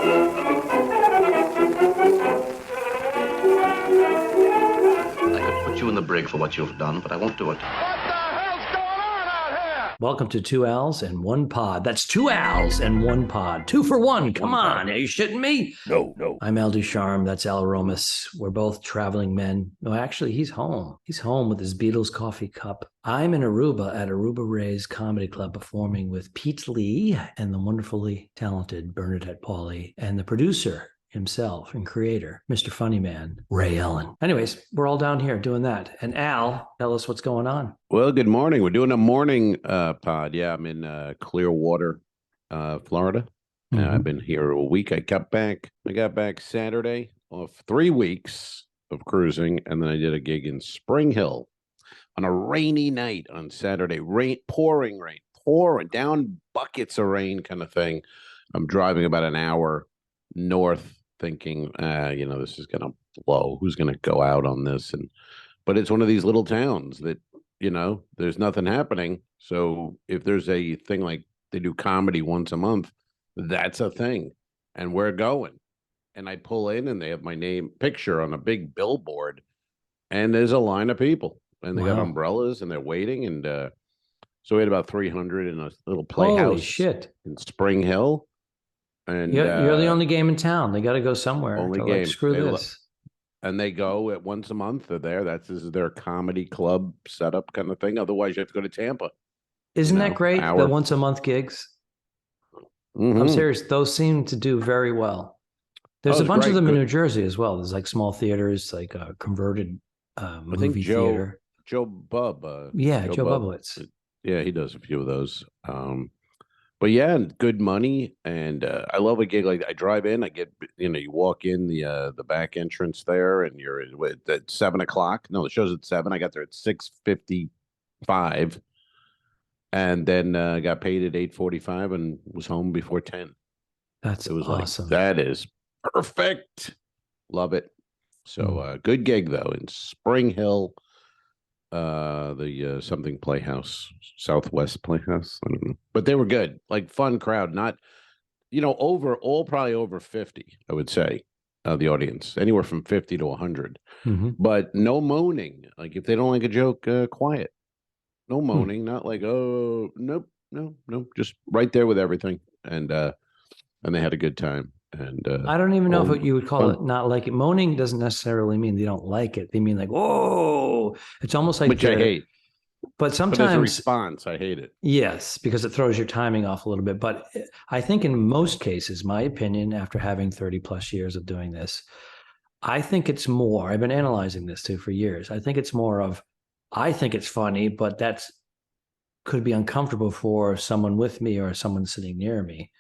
I could put you in the brig for what you've done, but I won't do it. Welcome to Two Owls and One Pod. That's Two Owls and One Pod. 2 for 1. Come on. Are you shitting me? No. I'm Al Ducharme. That's Al Romas. We're both traveling men. No, actually, he's home. He's home with his Beatles coffee cup. I'm in Aruba at Aruba Ray's Comedy Club performing with Pete Lee and the wonderfully talented Bernadette Pauly and the producer himself and creator, Mr. Funny Man, Ray Ellen. Anyways, we're all down here doing that. And Al, tell us what's going on. Well, good morning. We're doing a morning pod. Yeah, I'm in Clearwater, Florida. I've been here a week. I got back Saturday off 3 weeks of cruising, and then I did a gig in Spring Hill on a rainy night on Saturday. Pouring rain, down buckets of rain kind of thing. I'm driving about an hour north thinking, this is going to blow. Who's going to go out on this? But it's one of these little towns that, there's nothing happening. So if there's a thing like they do comedy once a month, that's a thing. And we're going. And I pull in and they have my picture on a big billboard. And there's a line of people. And they got umbrellas and they're waiting. And so we had about 300 in a little playhouse. Holy shit. In Spring Hill. And you're the only game in town. They got to go somewhere. Only game. Screw this. And they go at once a month. They're there. This is their comedy club setup kind of thing. Otherwise, you have to go to Tampa. Isn't that great? The once a month gigs. I'm serious. Those seem to do very well. There's a bunch of them in New Jersey as well. There's like small theaters, like a converted movie theater. Joe Bub. Joe Bubowitz. Yeah, he does a few of those. But yeah, good money, and I love a gig like that. I drive in, I get, you walk in the back entrance there, and you're at 7:00. No, the show's at 7. I got there at 6:55, and then got paid at 8:45, and was home before 10. It was awesome. That is perfect. Love it. So good gig though in Spring Hill. The something Playhouse, Southwest Playhouse. I don't know, but they were good, like fun crowd. Not, probably over 50. I would say the audience anywhere from 50 to 100, but no moaning. Like if they don't like a joke, quiet. No moaning. Not like no, just right there with everything, and they had a good time. And I don't even know if you would call it not like it. Moaning doesn't necessarily mean they don't like it. They mean like, whoa. It's almost like, which I hate. But sometimes, as a response, I hate it. Yes, because it throws your timing off a little bit. But I think in most cases, my opinion, after having 30 plus years of doing this, I think it's more. I've been analyzing this too for years. I think it's more of, I think it's funny, but could be uncomfortable for someone with me or someone sitting near me.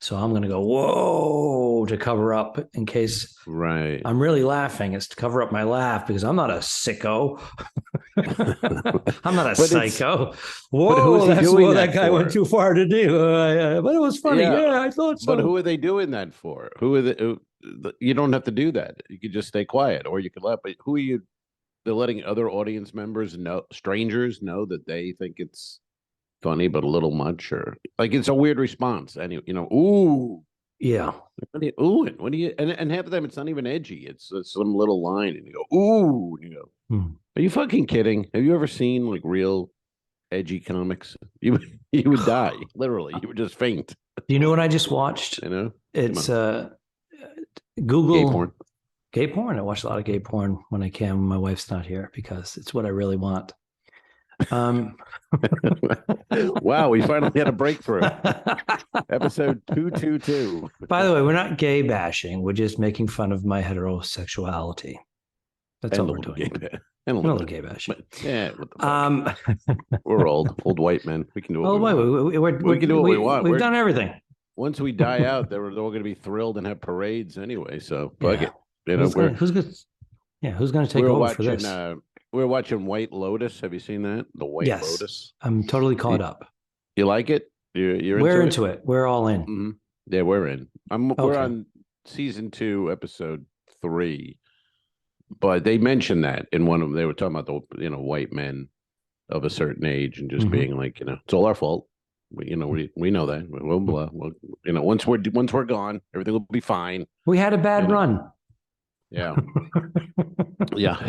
So I'm going to go, whoa, to cover up in case I'm really laughing. It's to cover up my laugh because I'm not a sicko. I'm not a psycho. Whoa, that guy went too far to do. But it was funny. Yeah, I thought so. But who are they doing that for? You don't have to do that. You could just stay quiet or you could laugh. But who are you? They're letting other audience members strangers know that they think it's funny but a little much, or like it's a weird response. And ooh, yeah, what do you and half of them it's not even edgy. It's some little line and you go ooh, and you go, are you fucking kidding? Have you ever seen like real edgy comics? You would die, literally. You would just faint. Do you know what I just watched? It's Google gay porn. I watch a lot of gay porn when I can, when my wife's not here, because it's what I really want. Wow, we finally had a breakthrough. Episode 222. By the way, we're not gay bashing. We're just making fun of my heterosexuality. That's all we're doing. And a little gay bashing. Yeah, what the fuck? We're old white men. We can do what we can do what we want. We've done everything. Once we die out, they're all going to be thrilled and have parades anyway. So fuck it. Who's going to take over for this? We're watching White Lotus. Have you seen that? The White Lotus. I'm totally caught up. You like it? We're into it. We're all in. Mm-hmm. Yeah, we're in. We're on season 2, episode 3. But they mentioned that in one of them. They were talking about the white men of a certain age and just being like, it's all our fault. We know that. Once we're gone, everything will be fine. We had a bad run. Yeah. Yeah.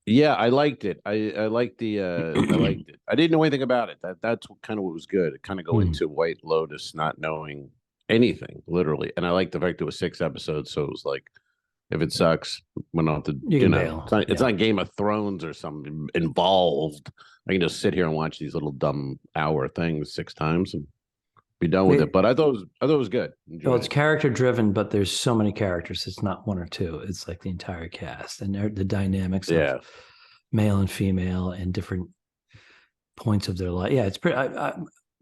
Yeah, I liked it. I liked I liked it. I didn't know anything about it. That's kind of what was good. It kind of go into White Lotus not knowing anything, literally. And I liked the fact it was 6 episodes, so it was like, if it sucks, we don't have to, You can bail. It's not Game of Thrones or something involved. I can just sit here and watch these little dumb hour things 6 times and be done with it. But I thought it was good. Well, it's character driven, but there's so many characters. It's not one or two. It's like the entire cast and the dynamics of male and female and different points of their life. Yeah, it's pretty.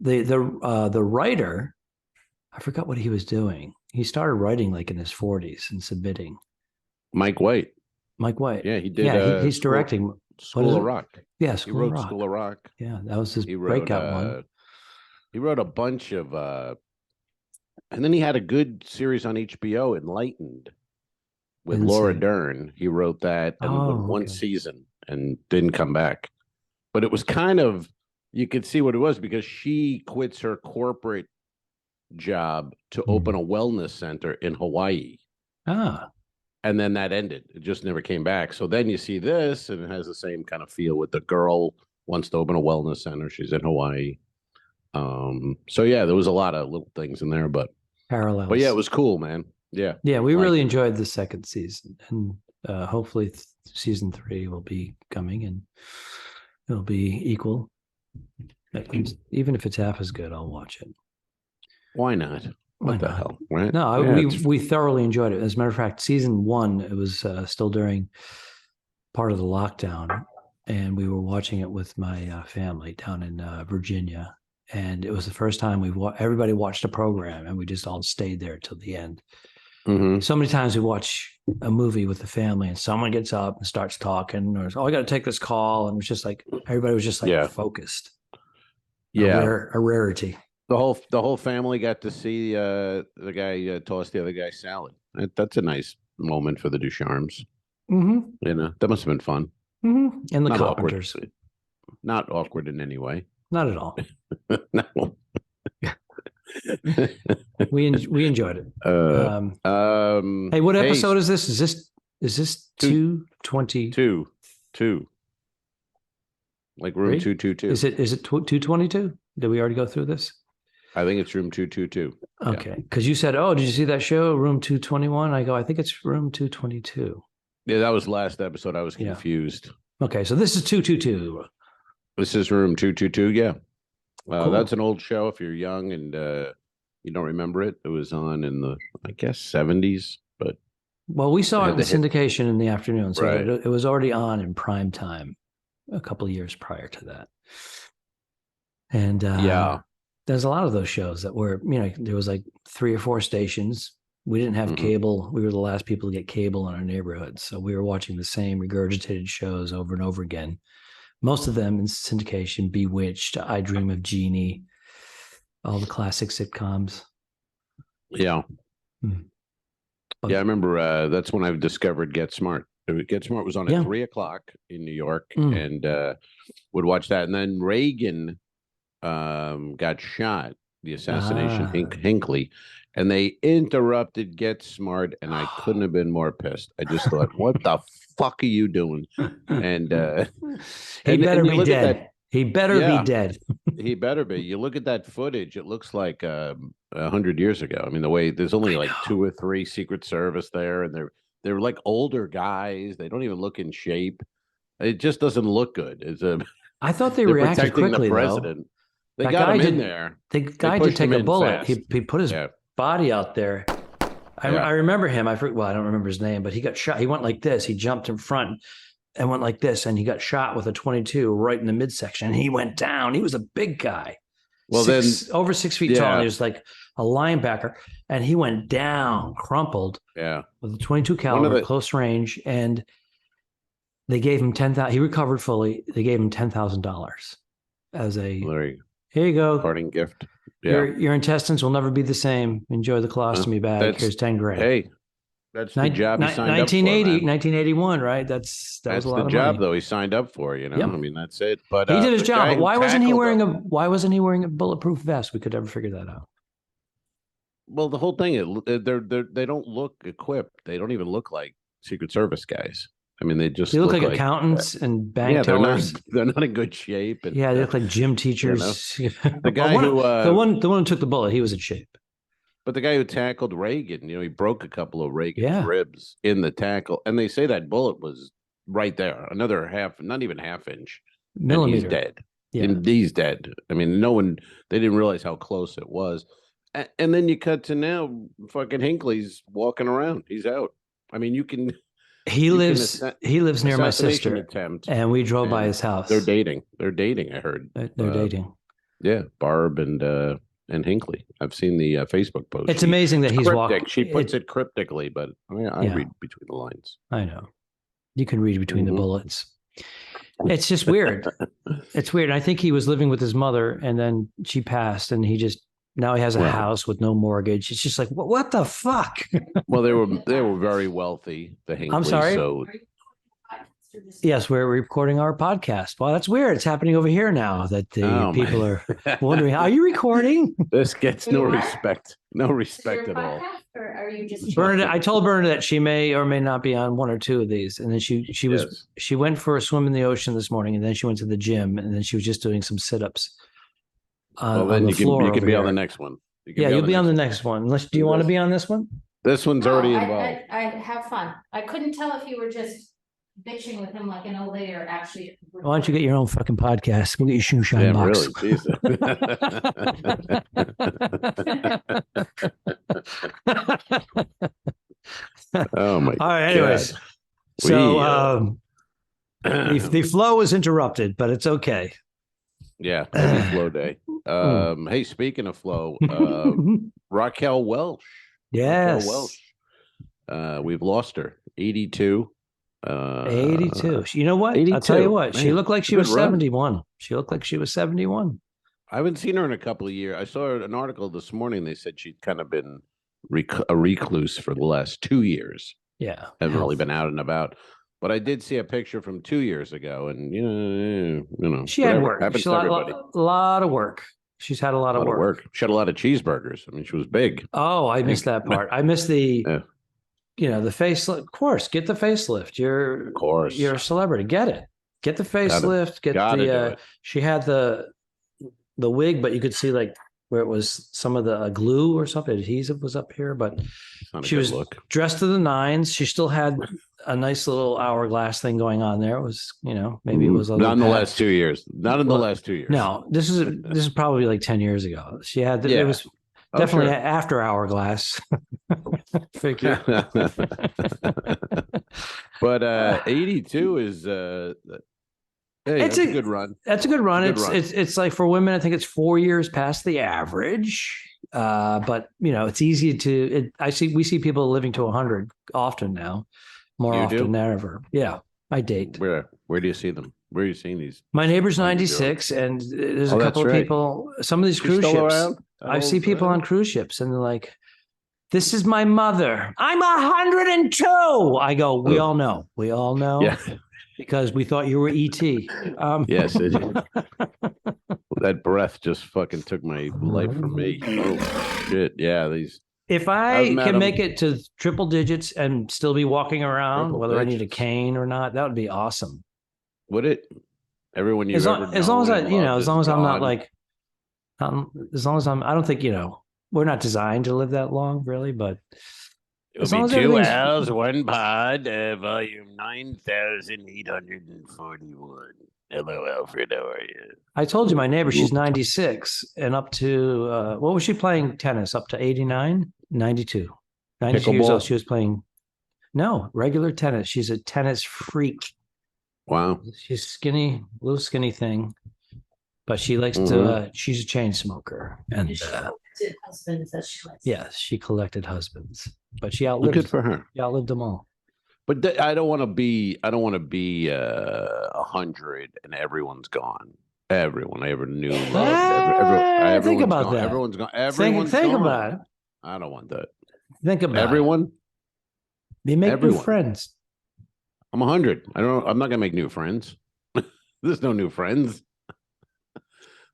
The writer, I forgot what he was doing. He started writing like in his 40s and submitting. Mike White. Yeah, he did. Yeah, he's directing School of Rock. Yeah, he wrote School of Rock. Yeah, that was his breakout one. He wrote a bunch of, and then he had a good series on HBO, Enlightened, with Laura Dern. He wrote that and one season and didn't come back. But it was kind of, you could see what it was because she quits her corporate job to open a wellness center in Hawaii. And then that ended. It just never came back. So then you see this, and it has the same kind of feel with the girl wants to open a wellness center. She's in Hawaii. So yeah, there was a lot of little things in there, but parallels. But yeah, it was cool, man. Yeah. Yeah, we really enjoyed the second season. And hopefully season 3 will be coming and it'll be equal. Even if it's half as good, I'll watch it. Why not? What the hell, right? No, we thoroughly enjoyed it. As a matter of fact, season 1, it was still during part of the lockdown, and we were watching it with my family down in Virginia. And it was the first time everybody watched a program, and we just all stayed there till the end. So many times we watch a movie with the family, and someone gets up and starts talking, or I got to take this call, and it was just like everybody was just like focused. Yeah, a rarity. The whole family got to see the guy toss the other guy salad. That's a nice moment for the Ducharmes. That must have been fun. And the Not Carpenters. Not awkward in any way. Not at all. No. we enjoyed it. Hey, what episode is this? Is this 222? Two. Like room 222. Is it 222? Did we already go through this? I think it's room 222. Okay, because you said, "Oh, did you see that show, room 221?" I go, "I think it's room 222." Yeah, that was last episode. I was confused. Okay, so this is 222. This is room 222. Yeah, Cool. That's an old show. If you're young and you don't remember it, it was on in the, I guess, 70s. But we saw it in syndication in the afternoon, so right. it was already on in prime time a couple of years prior to that. And there's a lot of those shows that were, there was like 3 or 4 stations. We didn't have cable. We were the last people to get cable in our neighborhood. So we were watching the same regurgitated shows over and over again. Most of them in syndication: Bewitched, I Dream of Jeannie, all the classic sitcoms. Yeah. Yeah, I remember that's when I discovered Get Smart. Get Smart was on at 3:00 in New York, and would watch that. And then Reagan got shot, the assassination, Hinckley, and they interrupted Get Smart, and I couldn't have been more pissed. I just thought, what the fuck are you doing? And he better be dead. He better be dead. He better be. You look at that footage, it looks like 100 years ago. I mean, the way there's only like 2 or 3 Secret Service there, and they're like older guys. They don't even look in shape. It just doesn't look good. I thought they reacted quickly, the president. Though. They got him in there. The guy did take a bullet. He put his body out there. I remember him. I don't remember his name, but he got shot. He went like this. He jumped in front and went like this, and he got shot with a 22 right in the midsection. And he went down. He was a big guy. Well, over 6 feet tall. And he was like a linebacker, and he went down, crumpled. Yeah, with a 22 caliber, close range, and they gave him $10,000. He recovered fully. They gave him $10,000 as a here you go, parting gift. Yeah. Your intestines will never be the same. Enjoy the colostomy bag. Here's $10,000. Hey, That's the job he signed up for, 1980, man. 1981, right? That was a That's lot the of job, money. though. He signed up for, you know. Yep. I mean, that's it. But He did his the job. guy But who why wasn't tackled him- he wearing a bulletproof vest? We could never figure that out. Well, the whole thing, they don't look equipped. They don't even look like Secret Service guys. I mean, they just They look like accountants and bank tellers. They're not in good shape. And, Yeah, they look like gym teachers. The guy the one who took the bullet, he was in shape. But the guy who tackled Reagan, he broke a couple of Reagan's Yeah. ribs in the tackle, and they say that bullet was right there, another half, not even half inch, Millimeter. and he's dead. Yeah. And he's dead. I mean, they didn't realize how close it was. And then you cut to now, fucking Hinckley's walking around. He's out. I mean, He lives near my sister, attempt, and we drove by his house. They're dating. I heard. They're dating. Yeah, Barb and Hinckley. I've seen the Facebook post. It's amazing that he's walking. She puts it cryptically, but I read between the lines. I know. You can read between the bullets. It's just weird. It's weird. I think he was living with his mother, and then she passed, and now he has a house with no mortgage. It's just like, what the fuck? Well, they were very wealthy. The Hinckley. I'm sorry. So yes, we're recording our podcast. Well, that's weird. It's happening over here now that the people are wondering, are you recording? This gets no respect. No respect at all. Or are you just Bernadette? I told Bernadette she may or may not be on one or two of these, and then she went for a swim in the ocean this morning, and then she went to the gym, and then she was just doing some sit-ups. Well, then you can be on the next one. You'll be on the next one. Do you want to be on this one? This one's already involved. I have fun. I couldn't tell if you were just bitching with him like an old lady or actually. Why don't you get your own fucking podcast? Go get your shoe shine box. Really, Jesus. Oh my! All right. Anyways, God. So the flow is interrupted, but it's okay. Yeah, happy flow day. Hey, speaking of flow, Raquel Welch. Yes. Raquel Welch. We've lost her. 82. 82. You know what? 82. I'll tell you what. Man, she looked like she good was run. 71. She looked like she was 71. I haven't seen her in a couple of years. I saw an article this morning. They said she'd kind of been a recluse for the last 2 years. Yeah. Haven't really been out and about. But I did see a picture from 2 years ago, and you know, She had work. Happens She to had everybody. a lot of work. She's had a lot of work. She had a lot of cheeseburgers. I mean, she was big. Oh, I missed that part. I missed the, Yeah. The facelift. Of course, get the facelift. Of course. You're a celebrity. Get it. Get the facelift. Get Gotta do the. it. She had the wig, but you could see like where it was some of the glue or something. Adhesive was up here, but she was dressed to the nines. She still had a nice little hourglass thing going on there. It was, maybe it was not in the last 2 years. Not in the last 2 years. No, this is probably like 10 years ago. She had it was definitely after hourglass. Figure. But 82 is it's a good run. That's a good run. It's like for women, I think it's 4 years past the average. But it's easy to. We see people living to 100 often now, more often than ever. Yeah, I date. Where do you see them? Where are you seeing these? My neighbor's 96, and there's a couple of people. Some of these cruise ships. I see people on cruise ships, and they're like, "This is my mother. I'm 102." I go, "We all know. We all know." Yeah. Because we thought you were ET. Yes. That breath just fucking took my life from me. Oh, shit. Yeah. If I can make it to triple digits and still be walking around, whether I need a cane or not, that would be awesome. Would it? Everyone you as long as I, as long as I'm not like, as long as I don't think, we're not designed to live that long, really, but. It'll be 2 hours, 1 pod, volume 9841. Hello, Alfred. How are you? I told you my neighbor, she's 96 and up to, what was she playing tennis? Up to 89? 92. 92 years old. She was playing, regular tennis. She's a tennis freak. Wow. She's skinny, little skinny thing. But she likes to, she's a chain smoker. And husbands that she likes. Yes, she collected husbands. But she outlived. Good for her. She outlived them all. But I don't want to be 100 and everyone's gone. Everyone I ever knew loved. Think about that. Everyone's gone. Think about it. I don't want that. Think about everyone. You make new Everyone. friends. I'm 100. I'm not gonna make new friends. There's no new friends.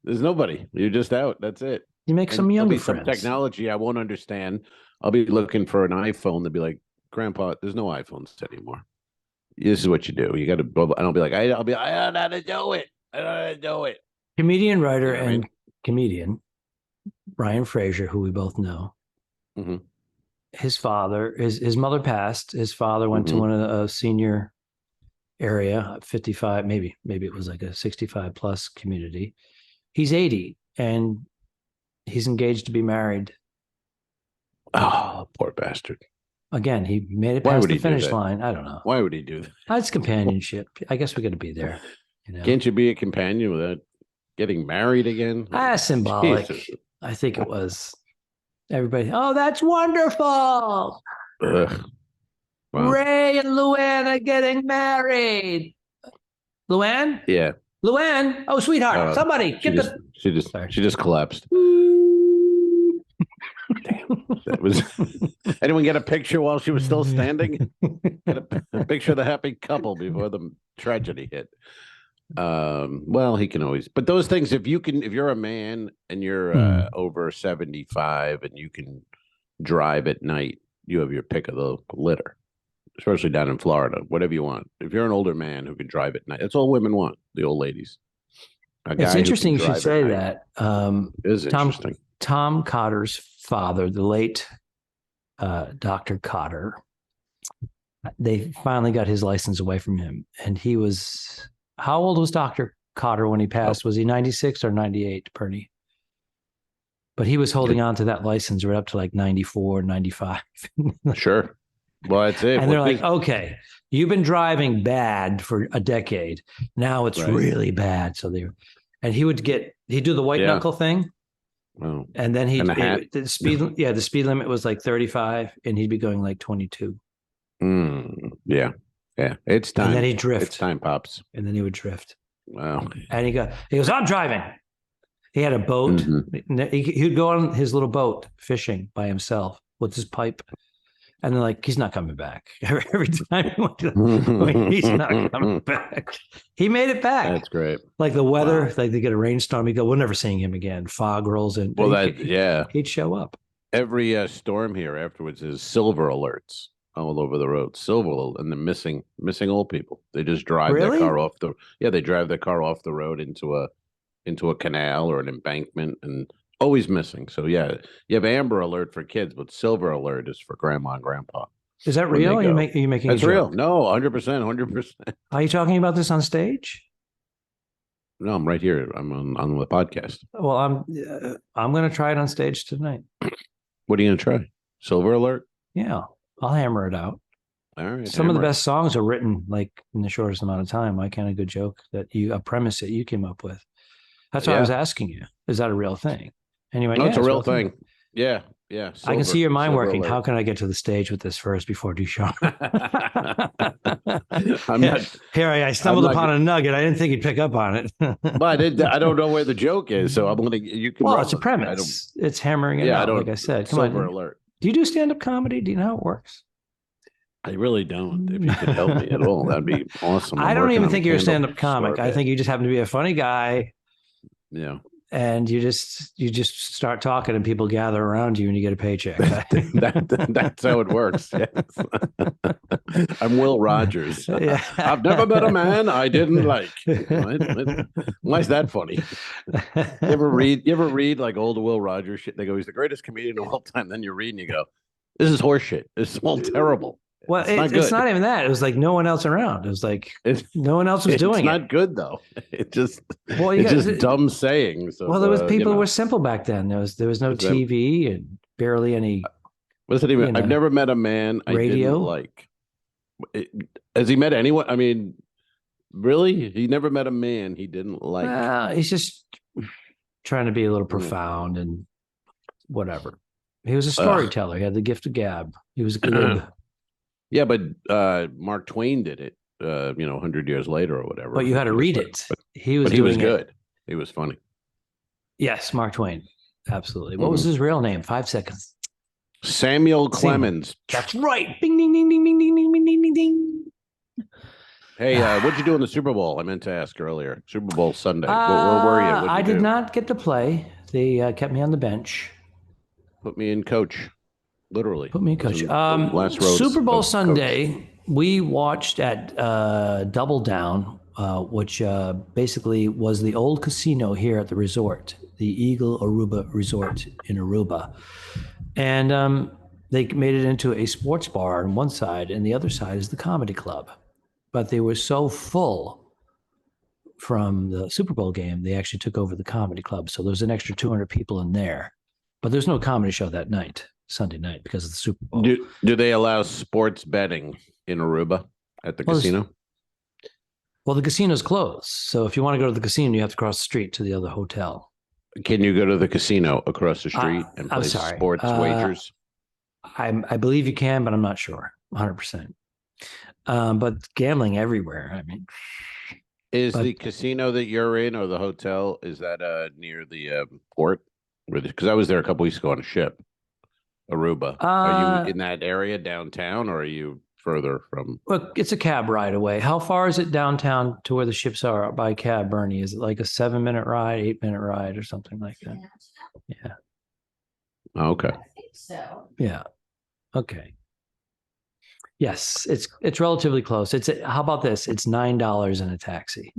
There's nobody. You're just out. That's it. You make And some there'll younger be some friends. technology I won't understand. I'll be looking for an iPhone to be like, Grandpa, there's no iPhones anymore. This is what you do. You got to. And I'll be like, I'll be. I don't know how to do it. I don't know how to do it. Comedian, writer, You know what I and mean? comedian Brian Fraser, who we both know. Mm-hmm. His father, his mother passed. His father went to one of the senior area, 55, maybe it was like a 65 plus community. He's 80 and he's engaged to be married. Oh, poor bastard. Again, he made it Why past would the he do finish that? line. I don't know. Why would he do that? That's companionship. I guess we got to be there. You know? Can't you be a companion without getting married again? Symbolic. Jesus. I think it was everybody. Oh, that's wonderful. Ugh. Wow. Ray and Luann are getting married. Luann? Yeah. Luann? Oh, sweetheart, somebody She get she just collapsed. Damn. That was. Anyone get a picture while she was still standing? Get a picture of the happy couple before the tragedy hit. Well, he can always, but those things, if you're a man and you're over 75 and you can drive at night, you have your pick of the litter, especially down in Florida, whatever you want. If you're an older man who can drive at night, that's all women want, the old ladies. It's interesting you should say that. It is interesting. Tom Cotter's father, the late Dr. Cotter, they finally got his license away from him. And he was, how old was Dr. Cotter when he passed? Was he 96 or 98, Perny? But he was holding on to that license right up to like 94, 95. Sure. Well, that's it. And they're like, okay, you've been driving bad for a decade. Now it's really bad. So and he'd do the white knuckle thing. Oh. And then the speed limit was like 35 and he'd be going like 22. Yeah. It's time. And then he'd drift. It's time, Pops. And then he would drift. Wow. And he goes, I'm driving. He had a boat. Mm-hmm. He'd go on his little boat fishing by himself with his pipe. And they're like, he's not coming back. Every time he went to he's not coming back. He made it back. That's great. Like the weather, like they get a rainstorm. He'd go, we're never seeing him again. Fog rolls in. Well, he'd show up. Every storm here afterwards is silver alerts all over the road. Silver and the missing old people. They just drive their car off they drive their car off the road into a canal or an embankment and always missing. So yeah, you have Amber Alert for kids, but Silver Alert is for grandma and grandpa. Is that real? Are you making That's a joke? real? No, 100%. Are you talking about this on stage? No, I'm right here. I'm on the podcast. Well, I'm going to try it on stage tonight. What are you going to try? Silver Alert? Yeah, I'll hammer it out. All right. Some of the best songs are written like in the shortest amount of time. Why can't a good joke a premise that you came up with? That's why I was asking you. Is that a real thing? Anyway, no, it's a real thing. Yeah. Silver, I can see your mind working. Alert. How can I get to the stage with this first before Ducharme? I stumbled upon a nugget. I didn't think you'd pick up on it. But I don't know where the joke is, so I'm gonna. You can. Well, it's a premise. It's hammering it out. Like I said, Silver Alert. Do you do stand-up comedy? Do you know how it works? I really don't. If you could help me at all, that'd be awesome. I don't even think you're a stand-up comic. I think you just happen to be a funny guy. Yeah. And you just start talking and people gather around you and you get a paycheck. That's how it works. Yes. I'm Will Rogers. Yeah. I've never met a man I didn't like. Why is that funny? You ever read like old Will Rogers shit? They go, he's the greatest comedian of all time. Then you read and you go, this is horseshit. This is all terrible. Well, it's not even that. It was like no one else around. It was like no one else was doing it. It's not good though. It's just dumb sayings. Well, there was people who were simple back then. There was no TV and barely any. Listen, even I've never met a man I didn't like. Has he met anyone? I mean, really, he never met a man he didn't like. He's just trying to be a little profound and whatever. He was a storyteller. He had the gift of gab. He was a glib. Yeah, but Mark Twain did it, 100 years later or whatever. But you had to read it. He was good. He was funny. Yes, Mark Twain. Absolutely. What was his real name? 5 seconds. Samuel Clemens. That's right. Bing, ding, ding, ding, ding, ding, ding, ding, ding, ding. Hey, what'd you do in the Super Bowl? I meant to ask earlier. Super Bowl Sunday. Where were you? What'd I you did do? not get to play. They kept me on the bench. Put me in coach. Literally. Put me in I was coach. in the last row Super Bowl of coach. Sunday, we watched at Double Down, which basically was the old casino here at the resort, the Eagle Aruba Resort in Aruba. And they made it into a sports bar on one side, and the other side is the comedy club. But they were so full from the Super Bowl game, they actually took over the comedy club. So there's an extra 200 people in there. But there's no comedy show that night, Sunday night, because of the Super Bowl. Do they allow sports betting in Aruba at the casino? Well, the casino's closed. So if you want to go to the casino, you have to cross the street to the other hotel. Can you go to the casino across the street and play sports wagers? I believe you can, but I'm not sure 100%. But gambling everywhere. I mean, the casino that you're in or the hotel, is that near the port? Because I was there a couple weeks ago on a ship, Aruba. Are you in that area downtown, or are you further from? Well, it's a cab ride away. How far is it downtown to where the ships are by cab, Bernie? Is it like a 7-minute ride, 8-minute ride, or something like that? Yeah. Okay. I think so. Yeah. Okay. Yes, it's relatively close. How about this? It's $9 in a taxi.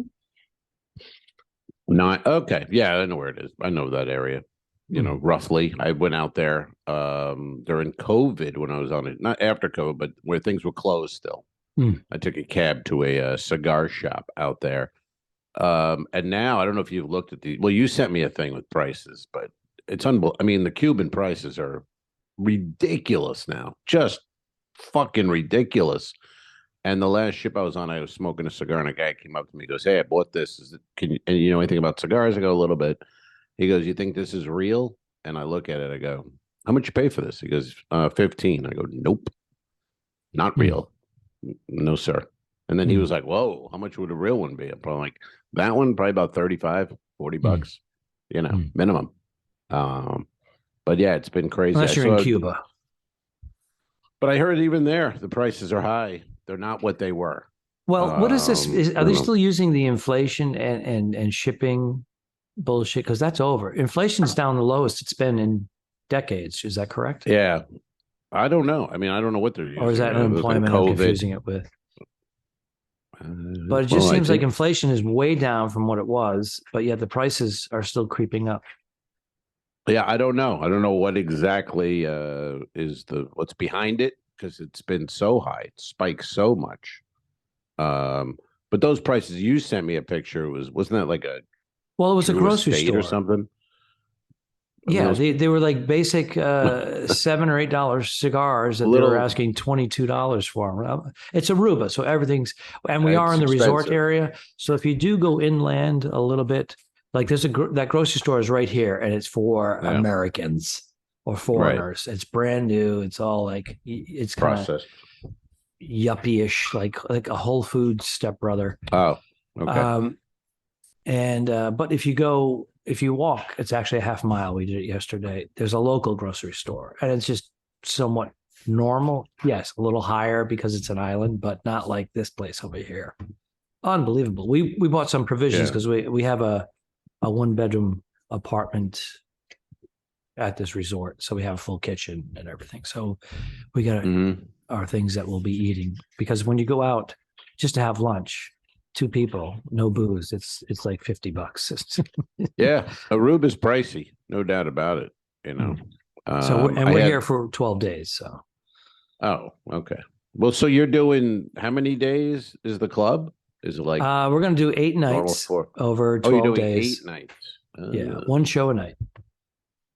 Okay. Yeah, I know where it is. I know that area. You know, roughly. I went out there during COVID when I was on it, not after COVID, but where things were closed still. I took a cab to a cigar shop out there. And now I don't know if you've looked at you sent me a thing with prices, but it's unbelievable. I mean, the Cuban prices are ridiculous now, just fucking ridiculous. And the last ship I was on, I was smoking a cigar, and a guy came up to me, goes, "Hey, I bought this. And you know anything about cigars?" I go, "A little bit." He goes, "You think this is real?" And I look at it, I go, "How much you pay for this?" He goes, 15. I go, "Nope, not real. No, sir." And then he was like, "Whoa, how much would a real one be?" I'm probably like, "That one, probably about 35, 40 bucks, minimum." But yeah, it's been crazy. Unless you're in Cuba. But I heard even there, the prices are high. They're not what they were. Well, what is this? Are they still using the inflation and shipping bullshit? Because that's over. Inflation's down the lowest it's been in decades. Is that correct? Yeah. I don't know. I mean, I don't know what they're using. Or is that unemployment I'm confusing it with? But it just seems like inflation is way down from what it was, but yet the prices are still creeping up. Yeah, I don't know. I don't know what exactly is what's behind it, because it's been so high. It spiked so much. But those prices, you sent me a picture, wasn't that like it was a grocery store or something? Yeah, they were like basic $7 or $8 cigars that they were asking $22 for. It's Aruba, so everything's, and we are in the resort area. So if you do go inland a little bit, like there's that grocery store is right here, and it's for Americans or foreigners. Right. It's brand new. It's all like it's kind of yuppie-ish, like a Whole Foods stepbrother. Oh, okay. But if you walk, it's actually a half mile. We did it yesterday. There's a local grocery store, and it's just somewhat normal. Yes, a little higher because it's an island, but not like this place over here. Unbelievable. We bought some provisions because we have a 1-bedroom apartment at this resort, so we have a full kitchen and everything. So we got our things that we'll be eating, because when you go out just to have lunch, 2 people, no booze, it's like $50. Yeah, Aruba's pricey, no doubt about it. You know, so we're here for 12 days. So, oh, okay. Well, so you're doing how many days is the club? Is it like we're going to do 8 nights over 12 you're doing days. 8 nights. Yeah, 1 show a night.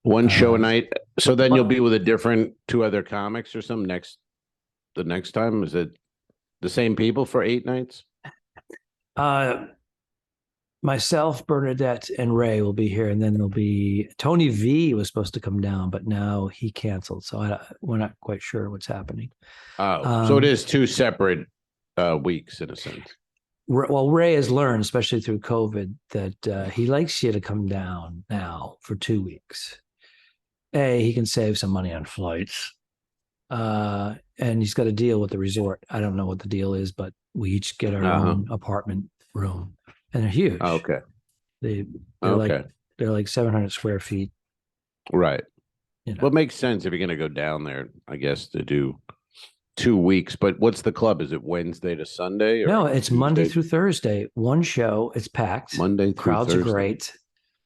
1 show a night. So then you'll be with a different 2 other comics or something the next time. Is it the same people for 8 nights? Myself, Bernadette, and Ray will be here, and then there'll be Tony V was supposed to come down, but now he canceled, so we're not quite sure what's happening. Oh, so it is 2 separate weeks in a sense. Well, Ray has learned, especially through COVID, that he likes you to come down now for 2 weeks. he can save some money on flights. And he's got a deal with the resort. I don't know what the deal is, but we each get our own apartment room, and they're huge. Okay. They're Okay. like 700 square feet. Right. You know. Well, it makes sense if you're going to go down there, I guess, to do 2 weeks. But what's the club? Is it Wednesday to Sunday? Or No, it's Tuesday? Monday through Thursday. One show. It's packed. Monday through Crowds Thursday. are great.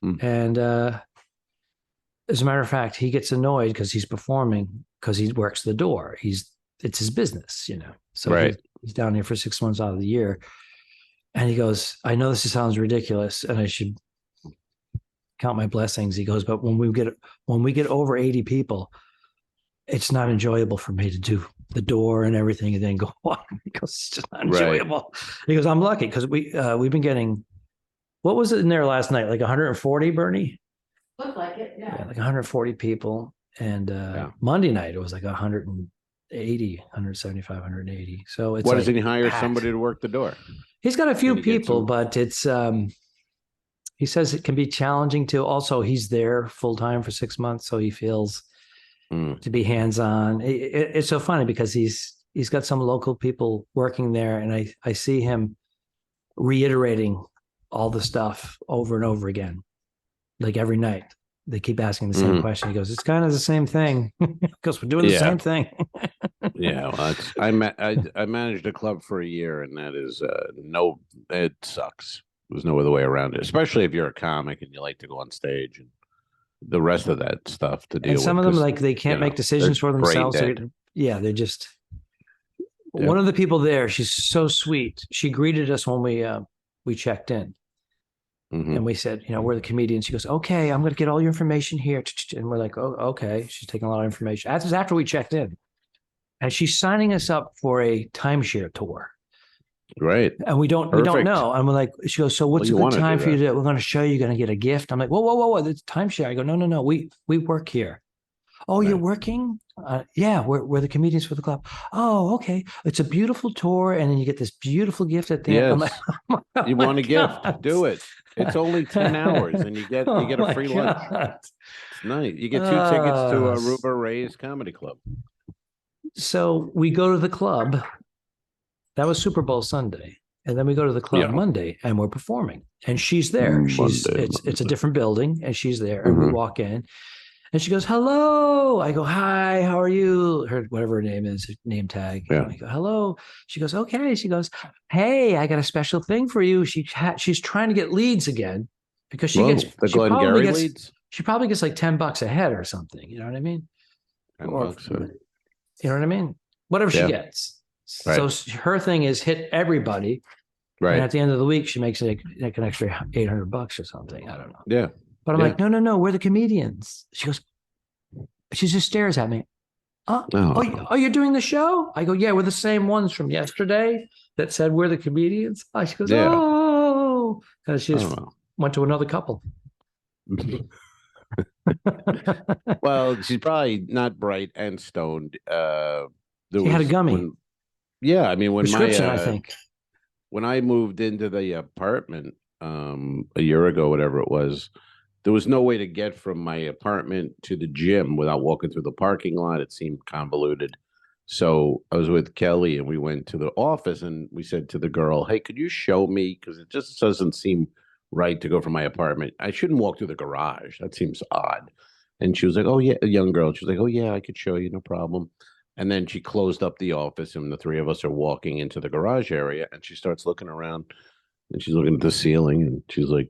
Hmm. And as a matter of fact, he gets annoyed because he's performing because he works the door. It's his business, you know. So Right. he's down here for 6 months out of the year. And he goes, I know this sounds ridiculous and I should count my blessings. He goes, but when we get over 80 people, it's not enjoyable for me to do the door and everything and then go on. He goes, it's just not enjoyable. Right. He goes, I'm lucky because we've been getting, what was it in there last night? Like 140, Bernie? Looked like it, yeah. Like 140 people. And Monday night, it was like 180, 175, 180. So it's Why like doesn't he hire packed. somebody to work the door? He's got a few people, but it's, he says it can be challenging too. Also, he's there full time for 6 months. So he feels to be hands-on. It's so funny because he's got some local people working there. And I see him reiterating all the stuff over and over again. Like every night, they keep asking the same question. He goes, "It's kind of the same thing." Because we're doing the same thing. Yeah, well, I managed a club for a year, and that is it sucks. There's no other way around it. Especially if you're a comic and you like to go on stage and the rest of that stuff to deal with. And some of them, like they can't make decisions for themselves. They're just. Yep. One of the people there, she's so sweet. She greeted us when we checked in. Mm-hmm. And we said, you know, we're the comedians. She goes, okay, I'm going to get all your information here. And we're like, oh, okay. She's taking a lot of information. This is after we checked in. And she's signing us up for a timeshare tour. Right. And we don't know. And we're like, she goes, so what's a good time for you to do? We're going to show you, you're going to get a gift. I'm like, whoa. It's timeshare. I go, no. We work here. Oh, right. You're working? Yeah, we're the comedians for the club. Oh, okay. It's a beautiful tour. And then you get this beautiful gift at the end. I'm like, oh you want a gift? Do it. It's only 10 hours and you get a free lunch. It's nice. You get 2 tickets to Aruba Ray's Comedy Club. So we go to the club. That was Super Bowl Sunday. And then we go to the club Monday and we're performing. And she's there. It's a different building and she's there. And we walk in. And she goes, hello. I go, hi, how are you? Whatever her name is, name tag. Yeah. I go, hello. She goes, okay. She goes, hey, I got a special thing for you. She's trying to get leads again because she leads. She probably gets like $10 a head or something. You know what I mean? $10. You know what I mean? Whatever she gets. Right. So her thing is hit everybody. Right. And at the end of the week, she makes like an extra $800 or something. I don't know. Yeah. But I'm like, no, we're the comedians. She goes, she just stares at me. Oh, you're doing the show? I go, yeah, we're the same ones from yesterday that said we're the comedians. She goes, oh, because she just went to another couple. Well, she's probably not bright and stoned. She had a gummy. I mean, when prescription, I think. When I moved into the apartment a year ago, whatever it was, there was no way to get from my apartment to the gym without walking through the parking lot. It seemed convoluted. So I was with Kelly and we went to the office and we said to the girl, hey, could you show me? Because it just doesn't seem right to go from my apartment. I shouldn't walk through the garage. That seems odd. And she was like, oh, yeah, a young girl. She was like, oh, yeah, I could show you. No problem. And then she closed up the office and the three of us are walking into the garage area and she starts looking around and she's looking at the ceiling and she's like,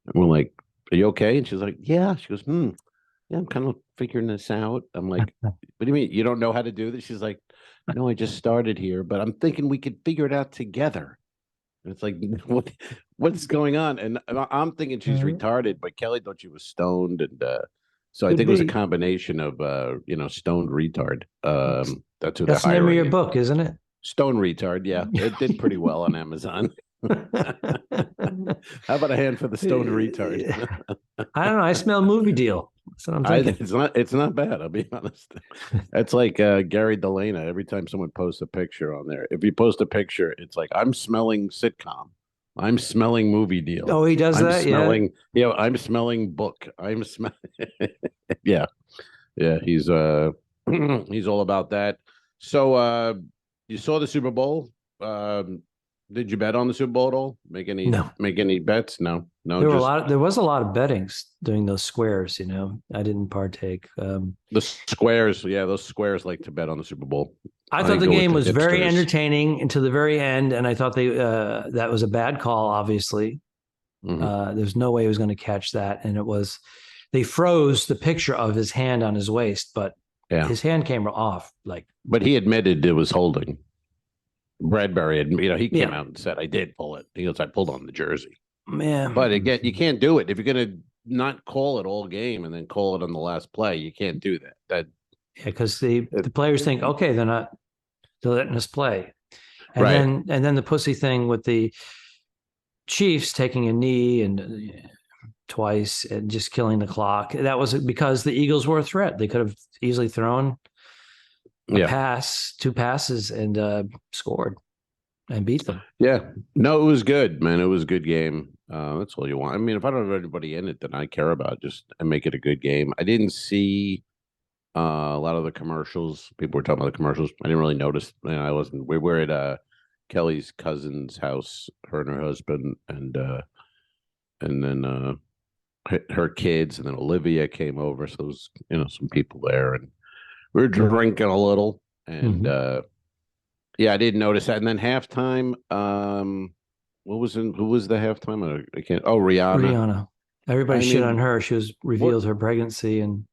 and we're like, are you okay? And she's like, yeah. She goes, yeah, I'm kind of figuring this out. I'm like, what do you mean? You don't know how to do this? She's like, no, I just started here, but I'm thinking we could figure it out together. And it's like, what's going on? And I'm thinking she's retarded, but Kelly thought she was stoned. And so I think it was a combination of, stoned retard. That's who that's the name of your book, isn't it? Stone Retard. Yeah, it did pretty well on Amazon. How about a hand for the stoned retard? I don't know. I smell movie deal. That's what I'm thinking. It's not bad. I'll be honest. It's like Gary Delana. Every time someone posts a picture on there, if you post a picture, it's like I'm smelling sitcom. I'm smelling movie deal. Oh, he does that. I'm smelling book. I'm smelling. Yeah. Yeah, he's he's all about that. So you saw the Super Bowl. Did you bet on the Super Bowl at all? No. Make any bets? No. No, There were a just lot. There was a lot of bettings doing those squares. I didn't partake. the squares. Yeah, those squares like to bet on the Super Bowl. I thought think the go with game the was very hipsters. entertaining until the very end, and I thought that was a bad call. Obviously, Mhm. there's no way he was going to catch that, and they froze the picture of his hand on his waist, but Yeah, his hand came off. Like, but he admitted it was holding. Bradbury, he came yeah, out and said, "I did pull it." He goes, "I pulled on the jersey." But man, again, you can't do it if you're going to not call it all game and then call it on the last play. You can't do that. yeah, because the players think, okay, they're letting us play, Right. and then the pussy thing with the Chiefs taking a knee and twice and just killing the clock. That was because the Eagles were a threat. They could have easily thrown a Yeah. pass, two passes, and scored and beat them. Yeah. No, it was good, man. It was a good game. That's all you want. I mean, if I don't have anybody in it that I care about, just and make it a good game. I didn't see a lot of the commercials. People were talking about the commercials. I didn't really notice. I wasn't. We were at Kelly's cousin's house, her and her husband, and then her kids, and then Olivia came over. So there was some people there, and we were drinking a little, and yeah, I didn't notice that. And then halftime, who was the halftime? I can't. Oh, Rihanna. Rihanna. Everybody I shit mean, on her. She was revealed her pregnancy, and